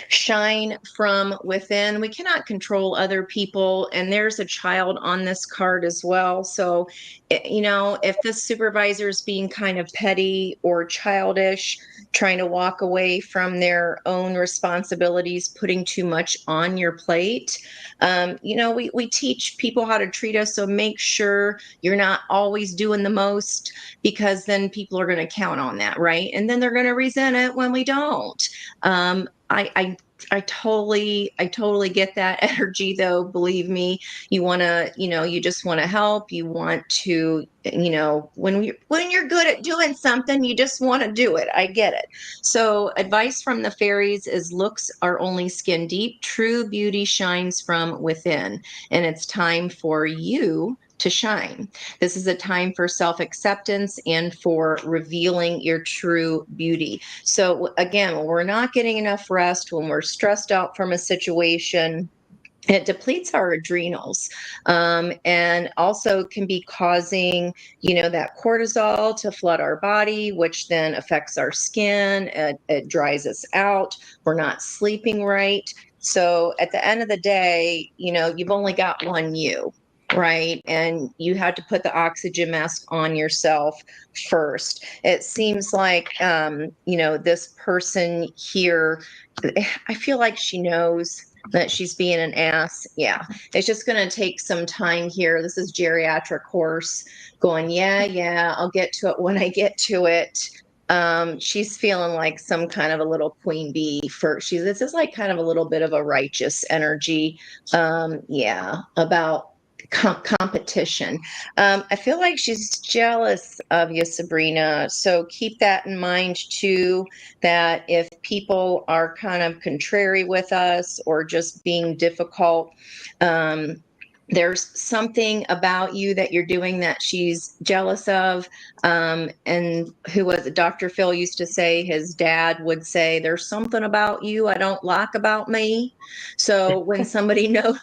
Shine from within. We cannot control other people. And there's a child on this card as well. So, if this supervisor is being kind of petty or childish, trying to walk away from their own responsibilities, putting too much on your plate, we teach people how to treat us. So make sure you're not always doing the most, because then people are going to count on that, right? And then they're going to resent it when we don't. I totally get that energy though. Believe me, you want to, you just want to help. You want to, when you're good at doing something, you just want to do it. I get it. So advice from the fairies is looks are only skin deep. True beauty shines from within, and it's time for you to shine. This is a time for self-acceptance and for revealing your true beauty. So again, when we're not getting enough rest, when we're stressed out from a situation, it depletes our adrenals, and also can be causing, that cortisol to flood our body, which then affects our skin. It dries us out. We're not sleeping right. So at the end of the day, you've only got one you. right? And you had to put the oxygen mask on yourself first. It seems like, this person here, I feel like she knows that she's being an ass. Yeah. It's just going to take some time here. This is geriatric horse going, yeah, I'll get to it when I get to it. She's feeling like some kind of a little queen bee for this is like kind of a little bit of a righteous energy. Yeah, about competition. I feel like she's jealous of you, Sabrina. So keep that in mind too, that if people are kind of contrary with us or just being difficult, there's something about you that you're doing that she's jealous of. And who was it? Dr. Phil used to say, his dad would say, there's something about you I don't like about me. So when somebody notices,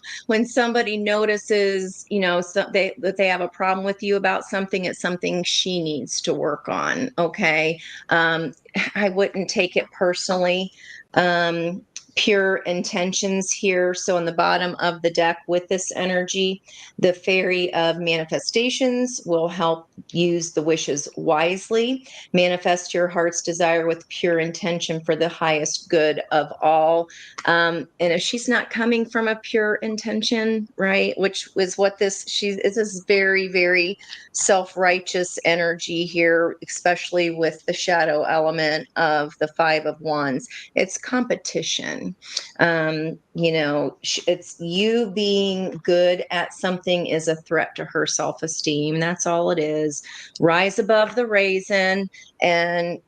that they have a problem with you about something, it's something she needs to work on. Okay. I wouldn't take it personally. Pure intentions here. So in the bottom of the deck with this energy, the fairy of manifestations will help use the wishes wisely. Manifest your heart's desire with pure intention for the highest good of all. And if she's not coming from a pure intention, right, which is what this is very, very self-righteous energy here, especially with the shadow element of the Five of Wands. It's competition. It's you being good at something is a threat to her self-esteem. That's all it is. Rise above the raisin and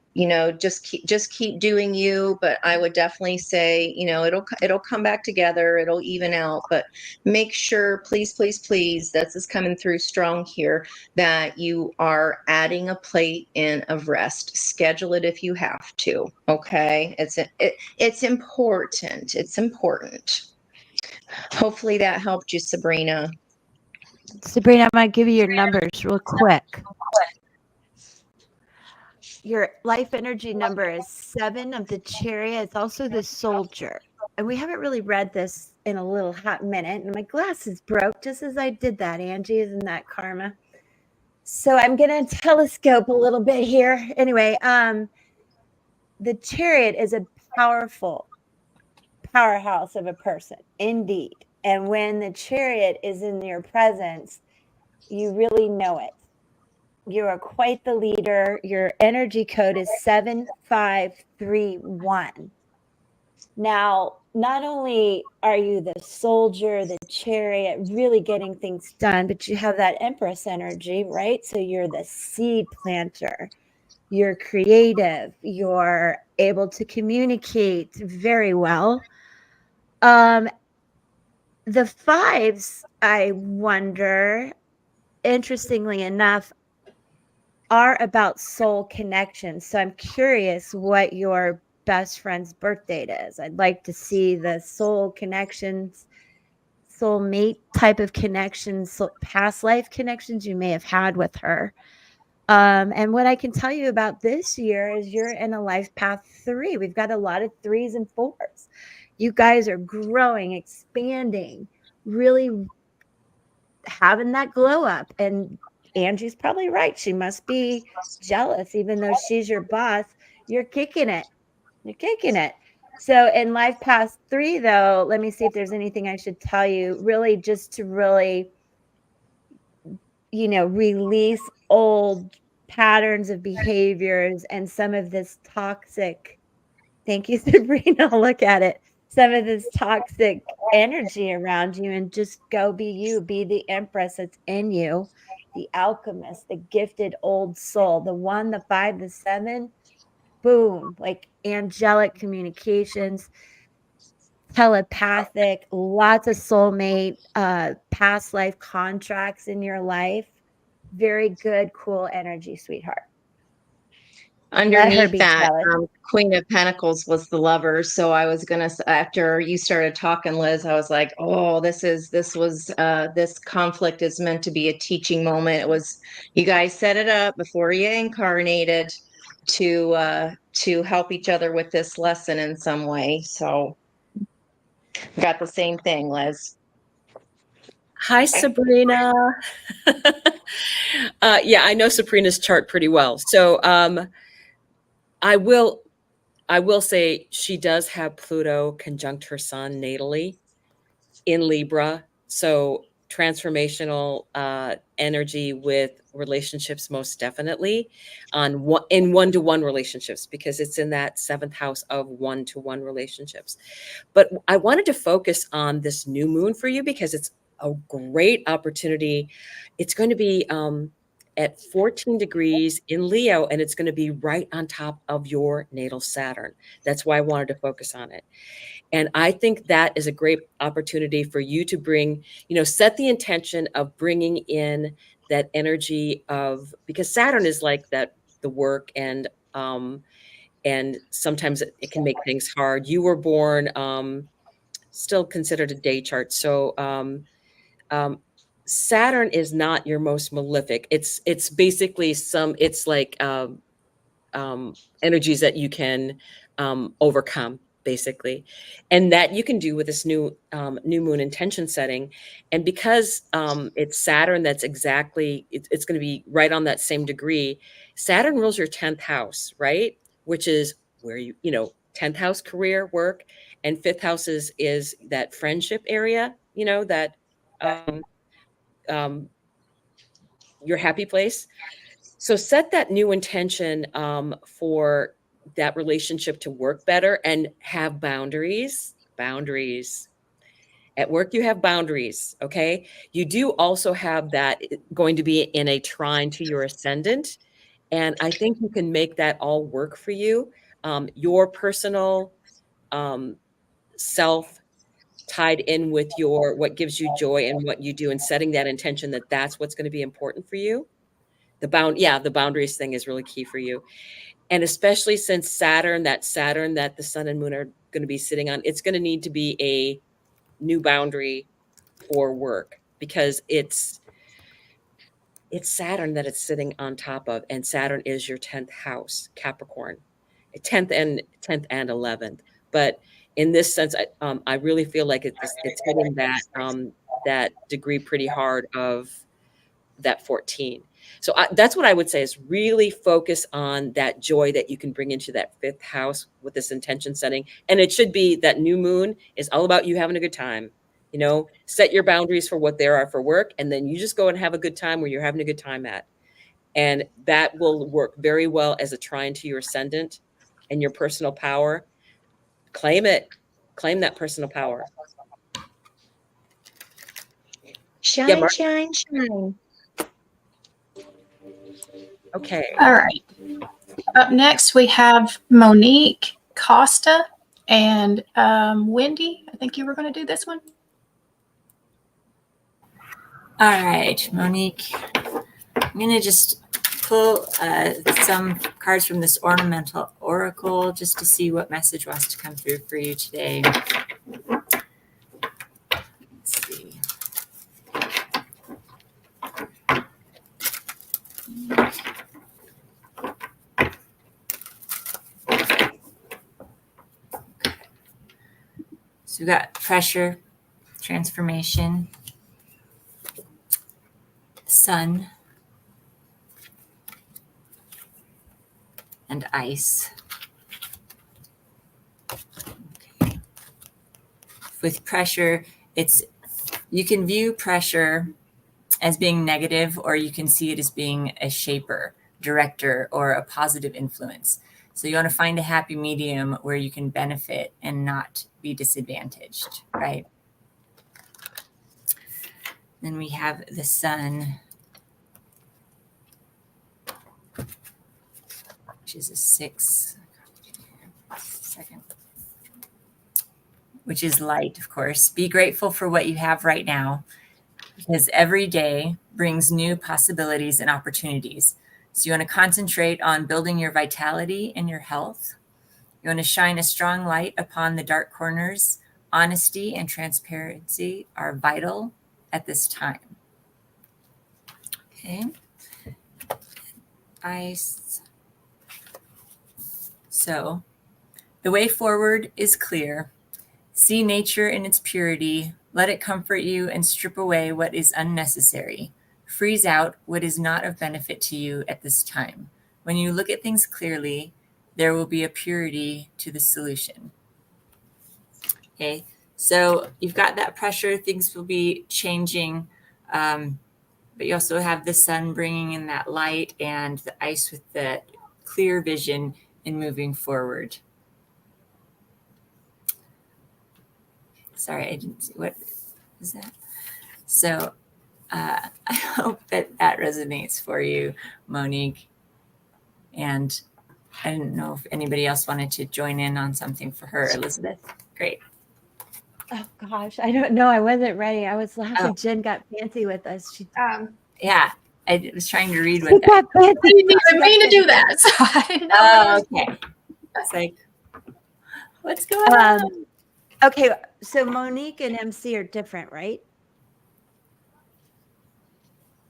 just keep doing you. But I would definitely say, it'll come back together. It'll even out. But make sure, please, please, please, this is coming through strong here, that you are adding a plate in of rest. Schedule it if you have to. Okay, it's important. It's important. Hopefully that helped you, Sabrina. Sabrina, I'm going to give you your numbers real quick. Your life energy number is 7 of the Chariot. It's also the Soldier. And we haven't really read this in a little hot minute. And my glasses broke just as I did that, Angie. Isn't that karma? So I'm going to telescope a little bit here. Anyway, the Chariot is a powerful powerhouse of a person, indeed. And when the Chariot is in your presence, you really know it. You are quite the leader. Your energy code is 7531. Now, not only are you the soldier, the chariot, really getting things done, but you have that Empress energy, right? So you're the seed planter. You're creative. You're able to communicate very well. The fives, I wonder, interestingly enough, are about soul connection. So I'm curious what your best friend's birth date is. I'd like to see the soul connections, soulmate type of connections, past life connections you may have had with her. And what I can tell you about this year is you're in a life path 3. We've got a lot of 3s and 4s. You guys are growing, expanding, really having that glow up. And Angie's probably right. She must be jealous, even though she's your boss. You're kicking it. You're kicking it. So in life past 3, though, let me see if there's anything I should tell you, really just to really, release old patterns of behaviors and some of this toxic, thank you, Sabrina, look at it, some of this toxic energy around you, and just go be you, be the Empress that's in you, the alchemist, the gifted old soul, the 1, the 5, the 7, boom, like angelic communications, telepathic, lots of soulmate, past life contracts in your life. Very good, cool energy, sweetheart. Let her Underneath be that, jealous. Queen of Pentacles was the lover. So I was gonna, after you started talking, Liz, I was like, oh, this conflict is meant to be a teaching moment. It was, you guys set it up before you incarnated to help each other with this lesson in some way. So got the same thing, Liz. Hi, Sabrina. Yeah, I know Sabrina's chart pretty well. So I will say she does have Pluto conjunct her sun natally in Libra. So transformational energy with relationships, most definitely in one-to-one relationships, because it's in that 7th house of one-to-one relationships. But I wanted to focus on this new moon for you because it's a great opportunity. It's going to be at 14 degrees in Leo, and it's going to be right on top of your natal Saturn. That's why I wanted to focus on it. And I think that is a great opportunity for you to bring, set the intention of bringing in that energy of, because Saturn is like that, the work, and sometimes it can make things hard. You were born still considered a day chart. So um, Saturn is not your most malefic. It's basically it's like energies that you can overcome, basically, and that you can do with this new moon intention setting. And because it's Saturn, that's exactly it's going to be right on that same degree. Saturn rules your 10th house, right? Which is where 10th house, career, work, and 5th house is that friendship area, that um, um, your happy place. So set that new intention for that relationship to work better and have boundaries. Boundaries. At work, you have boundaries, okay? You do also have that going to be in a trine to your ascendant. And I think you can make that all work for you. Your personal self tied in with what gives you joy and what you do, and setting that intention that that's what's going to be important for you. The boundaries thing is really key for you. And especially since Saturn that the sun and moon are going to be sitting on, it's going to need to be a new boundary for work, because it's Saturn that it's sitting on top of, and Saturn is your 10th house, Capricorn, 10th and 11th. But in this sense, I really feel like it's hitting that degree pretty hard of that 14. So that's what I would say, is really focus on that joy that you can bring into that 5th house with this intention setting. And it should be that new moon is all about you having a good time. Set your boundaries for what there are for work, and then you just go and have a good time where you're having a good time at. And that will work very well as a trine to your ascendant and your personal power. Claim it. Claim that personal power. Shine, Mark? shine, shine. Okay. All right. Up next, we have Monique Costa and Wendy. I think you were going to do this one. All right, Monique, I'm going to just pull some cards from this ornamental oracle just to see what message wants to come through for you today. Let's see. So we got pressure, transformation, sun, and ice. Okay. With pressure, you can view pressure as being negative, or you can see it as being a shaper, director, or a positive influence. So you want to find a happy medium where you can benefit and not be disadvantaged, right? Then we have the sun, which is a 6. Second. Which is light, of course. Be grateful for what you have right now, because every day brings new possibilities and opportunities. So you want to concentrate on building your vitality and your health. You want to shine a strong light upon the dark corners. Honesty and transparency are vital at this time. Okay. Ice. So the way forward is clear. See nature in its purity, Let it comfort you and strip away what is unnecessary. Freeze out what is not of benefit to you at this time. When you look at things clearly, there will be a purity to the solution. Okay, so you've got that pressure, things will be changing, but you also have the sun bringing in that light and the ice with the clear vision in moving forward. Sorry, I didn't see what is that. So I hope that resonates for you, Monique. And I didn't know if anybody else wanted to join in on something for her. Elizabeth, great. Oh gosh, I don't know. I wasn't ready. I was laughing. Oh. Jen got fancy with us. She Yeah, I was trying to read she what that. got fancy. I didn't even mean to do that. So I didn't know what I was doing. Okay. It's like, what's going on? Okay, so Monique and MC are different, right?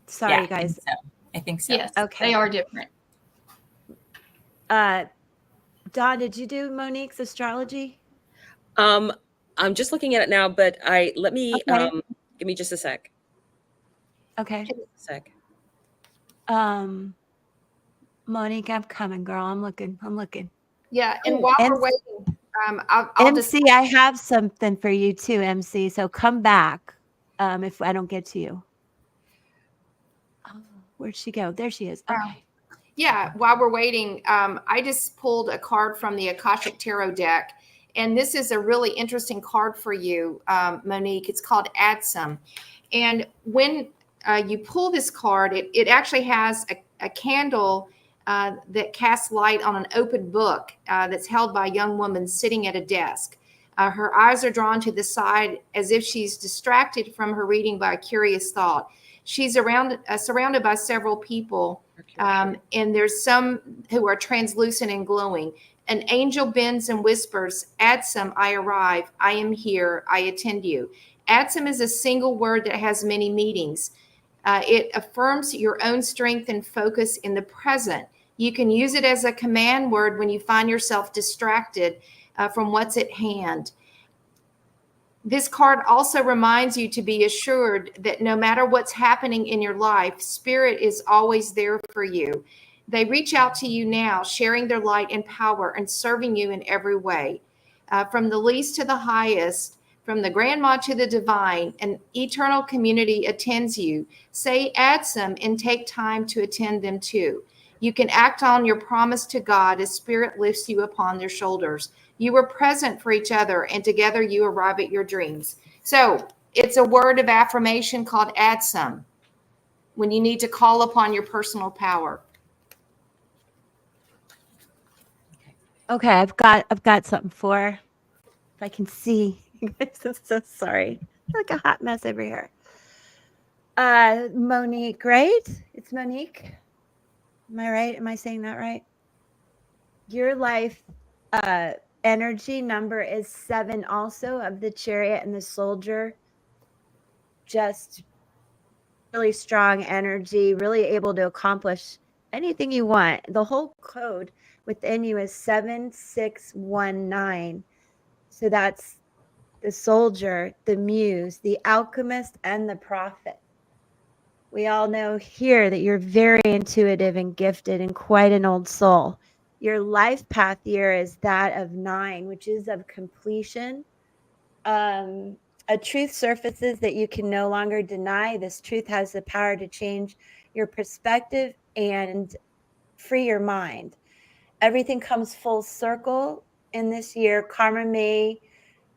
Sorry, Yeah, you guys. I think so. Yes, Okay. they are different. Dawn, did you do Monique's astrology? I'm just looking at it now, but let me Okay. give me just a sec. Okay. Sec. Monique, I'm coming, girl. I'm looking. Yeah, and while we're waiting, I'll just MC, I have something for you too, MC. So come back if I don't get to you. Oh, where'd she go? There she is. Okay. yeah, while we're waiting, I just pulled a card from the Akashic Tarot deck, and this is a really interesting card for you, Monique. It's called Add Some, and when you pull this card, it actually has a candle that casts light on an open book that's held by a young woman sitting at a desk. Her eyes are drawn to the side as if she's distracted from her reading by a curious thought. She's surrounded by several people, and there's some who are translucent and glowing. An angel bends and whispers, "Add some, I arrive. I am here. I attend you." Add some is a single word that has many meanings. It affirms your own strength and focus in the present. You can use it as a command word when you find yourself distracted from what's at hand. This card also reminds you to be assured that no matter what's happening in your life, Spirit is always there for you. They reach out to you now, sharing their light and power and serving you in every way. From the least to the highest, from the grandma to the divine, an eternal community attends you. Say, add some, and take time to attend them too. You can act on your promise to God as Spirit lifts you upon their shoulders. You were present for each other, and together you arrive at your dreams. So it's a word of affirmation called add some, when you need to call upon your personal power. Okay, I've got something for her. If I can see. I'm so sorry. I feel like a hot mess over here. Monique, right? It's Monique. Am I right? Am I saying that right? Your life energy number is 7 also, of the Chariot and the Soldier. Just really strong energy, really able to accomplish anything you want. The whole code within you is 7619. So that's the Soldier, the Muse, the Alchemist, and the Prophet. We all know here that you're very intuitive and gifted and quite an old soul. Your life path year is that of 9, which is of completion. A truth surfaces that you can no longer deny. This truth has the power to change your perspective and free your mind. Everything comes full circle in this year. Karma may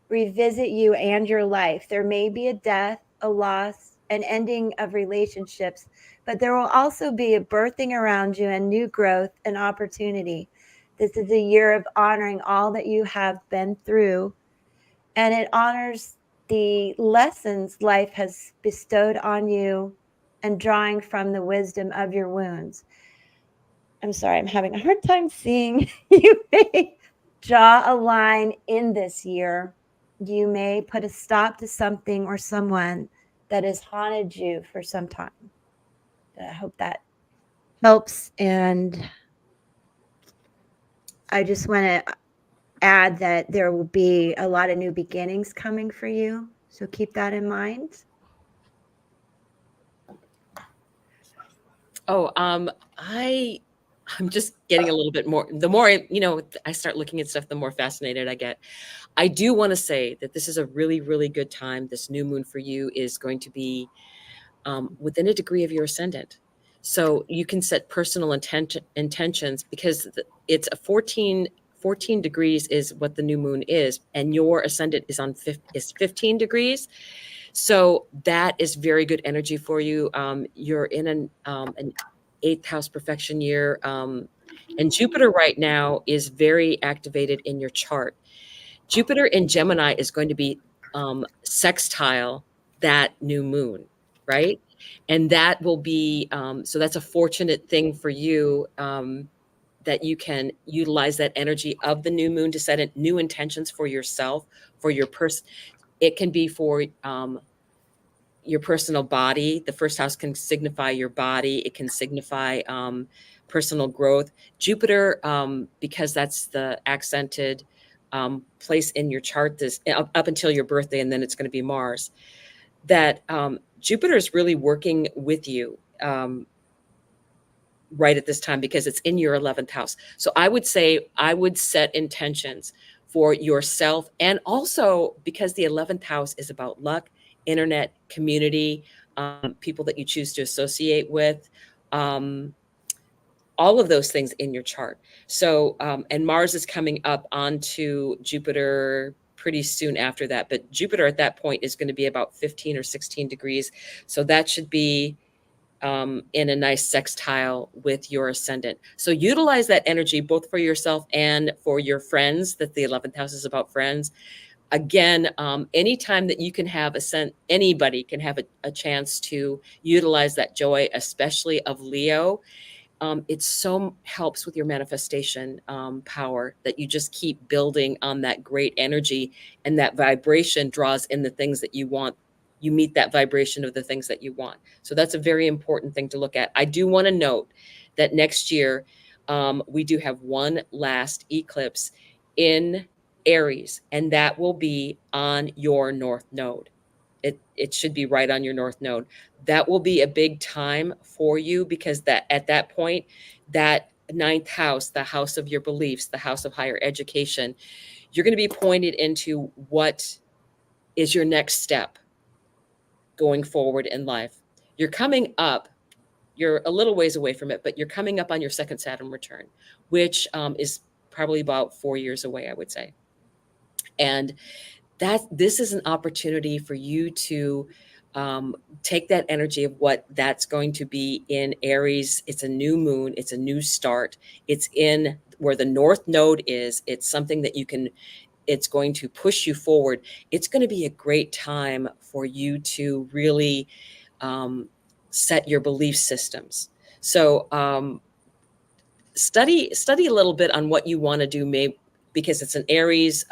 revisit you and your life. There may be a death, a loss, an ending of relationships, but there will also be a birthing around you and new growth and opportunity. This is a year of honoring all that you have been through, and it honors the lessons life has bestowed on you and drawing from the wisdom of your wounds. I'm sorry, I'm having a hard time seeing. You may draw a line in this year. You may put a stop to something or someone that has haunted you for some time. I hope that helps. And I just want to add that there will be a lot of new beginnings coming for you So keep that in mind. Oh, I'm just getting a little bit more. The more I start looking at stuff, the more fascinated I get. I do want to say that this is a really, really good time. This new moon for you is going to be within a degree of your ascendant. So you can set personal intentions because it's a 14 degrees is what the new moon is, and your ascendant is 15 degrees. So that is very good energy for you. You're in an eighth house perfection year. And Jupiter right now is very activated in your chart. Jupiter in Gemini is going to be sextile that new moon, right? And that will be, so that's a fortunate thing for you, that you can utilize that energy of the new moon to set new intentions for yourself, for your person. It can be for your personal body. The first house can signify your body. It can signify personal growth. Jupiter, because that's the accented place in your chart, this up until your birthday, and then it's going to be Mars. That Jupiter is really working with you right at this time because it's in your 11th house. So I would say I would set intentions for yourself, and also because the 11th house is about luck, internet, community, people that you choose to associate with, all of those things in your chart. So, and Mars is coming up onto Jupiter pretty soon after that. But Jupiter at that point is going to be about 15 or 16 degrees. So that should be in a nice sextile with your ascendant. So utilize that energy both for yourself and for your friends, that the 11th house is about friends. Again, anytime that you can have anybody can have a chance to utilize that joy, especially of Leo. It so helps with your manifestation power that you just keep building on that great energy, and that vibration draws in the things that you want. You meet that vibration of the things that you want. So that's a very important thing to look at. I do want to note that next year we do have one last eclipse in Aries, and that will be on your north node. It should be right on your north node. That will be a big time for you because that at that point, that ninth house, the house of your beliefs, the house of higher education, you're going to be pointed into what is your next step going forward in life. You're coming up. You're a little ways away from it, but you're coming up on your second Saturn return, which is probably about 4 years away, I would say. And this is an opportunity for you to take that energy of what that's going to be in Aries. It's a new moon. It's a new start. It's in where the north node is. It's something that it's going to push you forward. It's going to be a great time for you to really set your belief systems. So study a little bit on what you want to do, maybe because it's an Aries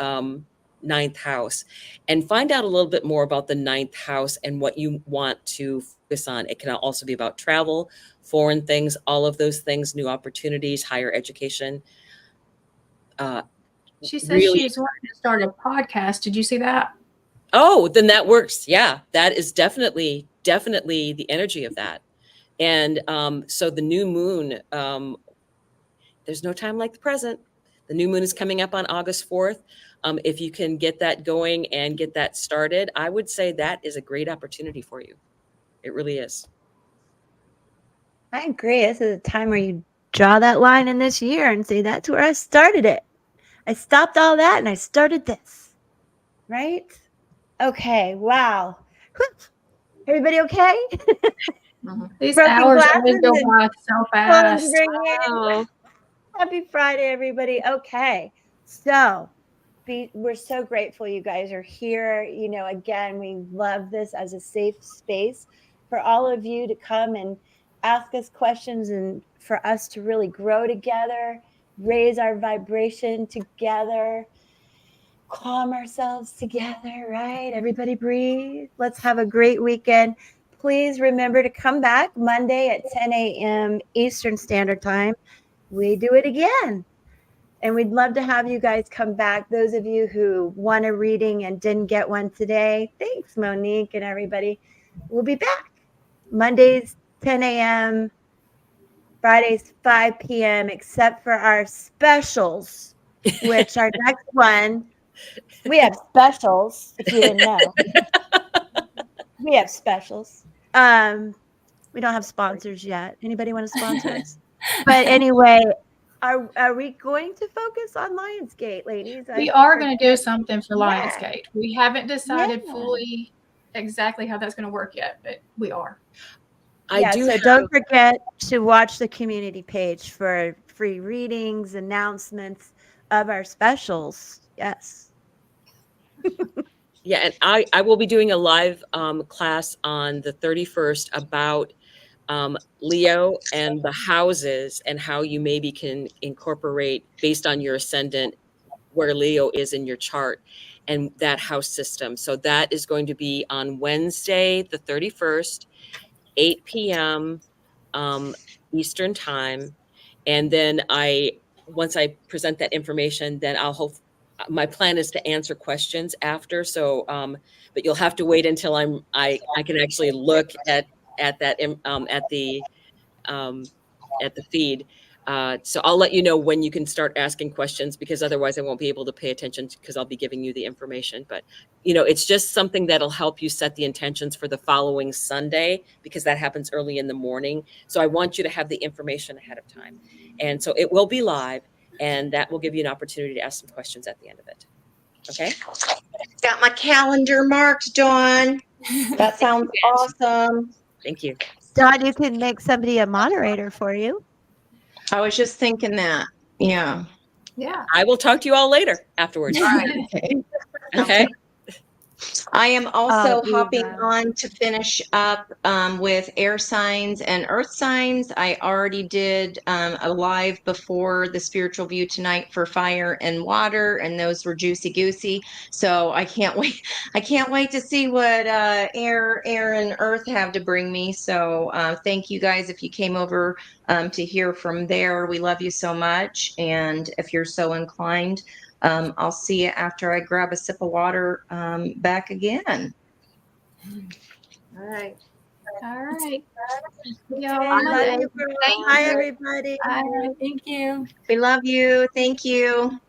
ninth house, and find out a little bit more about the ninth house and what you want to focus on. It can also be about travel, foreign things, all of those things, new opportunities, higher education. She says Really, she's wanting to start a podcast. Did you see that? oh, then that works. Yeah, that is definitely the energy of that. And so the new moon, there's no time like the present. The new moon is coming up on August 4th. If you can get that going and get that started, I would say that is a great opportunity for you. It really is. I agree. This is a time where you draw that line in this year and say, that's where I started it. I stopped all that and I started this. Right? Okay. Wow. Everybody okay? These Broken hours always glasses go by so phones fast. ringing. Oh, Happy Friday, everybody. Okay. So we're so grateful you guys are here. You know, again, we love this as a safe space for all of you to come and ask us questions and for us to really grow together, raise our vibration together, calm ourselves together, right? Everybody breathe. Let's have a great weekend. Please remember to come back Monday at 10 a.m. Eastern Standard Time. We do it again. And we'd love to have you guys come back. Those of you who want a reading and didn't get one today, thanks, Monique and everybody. We'll be back Mondays, 10 a.m., Fridays, 5 p.m., except for our specials, which our next one, we have specials, if you didn't know. We have specials. We don't have sponsors yet. Anybody want to sponsor us? But anyway, are we going to focus on Lionsgate, ladies? We are going to do something for Yeah. Lionsgate. We haven't decided Yeah. fully exactly how that's going to work yet, but we are. Don't forget to watch the community page for free readings, announcements of our specials. Yes. Yeah, and I will be doing a live class on the 31st about Leo and the houses and how you maybe can incorporate based on your ascendant where Leo is in your chart and that house system. So that is going to be on Wednesday, the 31st, 8 p.m. Eastern time. And then once I present that information, then my plan is to answer questions after. So, but you'll have to wait until I can actually look at that, at the feed. So I'll let you know when you can start asking questions, because otherwise I won't be able to pay attention because I'll be giving you the information. But, it's just something that'll help you set the intentions for the following Sunday, because that happens early in the morning. So I want you to have the information ahead of time. And so it will be live, and that will give you an opportunity to ask some questions at the end of it. Okay? Got my calendar marked, Dawn. That sounds awesome. Thank you. Dawn, you can make somebody a moderator for you. I was just thinking that. Yeah. Yeah. I will talk to you all later afterwards. Okay. Okay. I am also Oh, hopping Diva. on to finish up with air signs and earth signs. I already did a live before the spiritual view tonight for fire and water, and those were juicy goosey. So I can't wait. I can't wait to see what air and earth have to bring me. So thank you guys if you came over to hear from there. We love you so much. And if you're so inclined, I'll see you after I grab a sip of water back again. All right. All right. Bye, Monday. everybody. Thank Bye, you. everybody. Bye. Thank you. We love you. Thank you.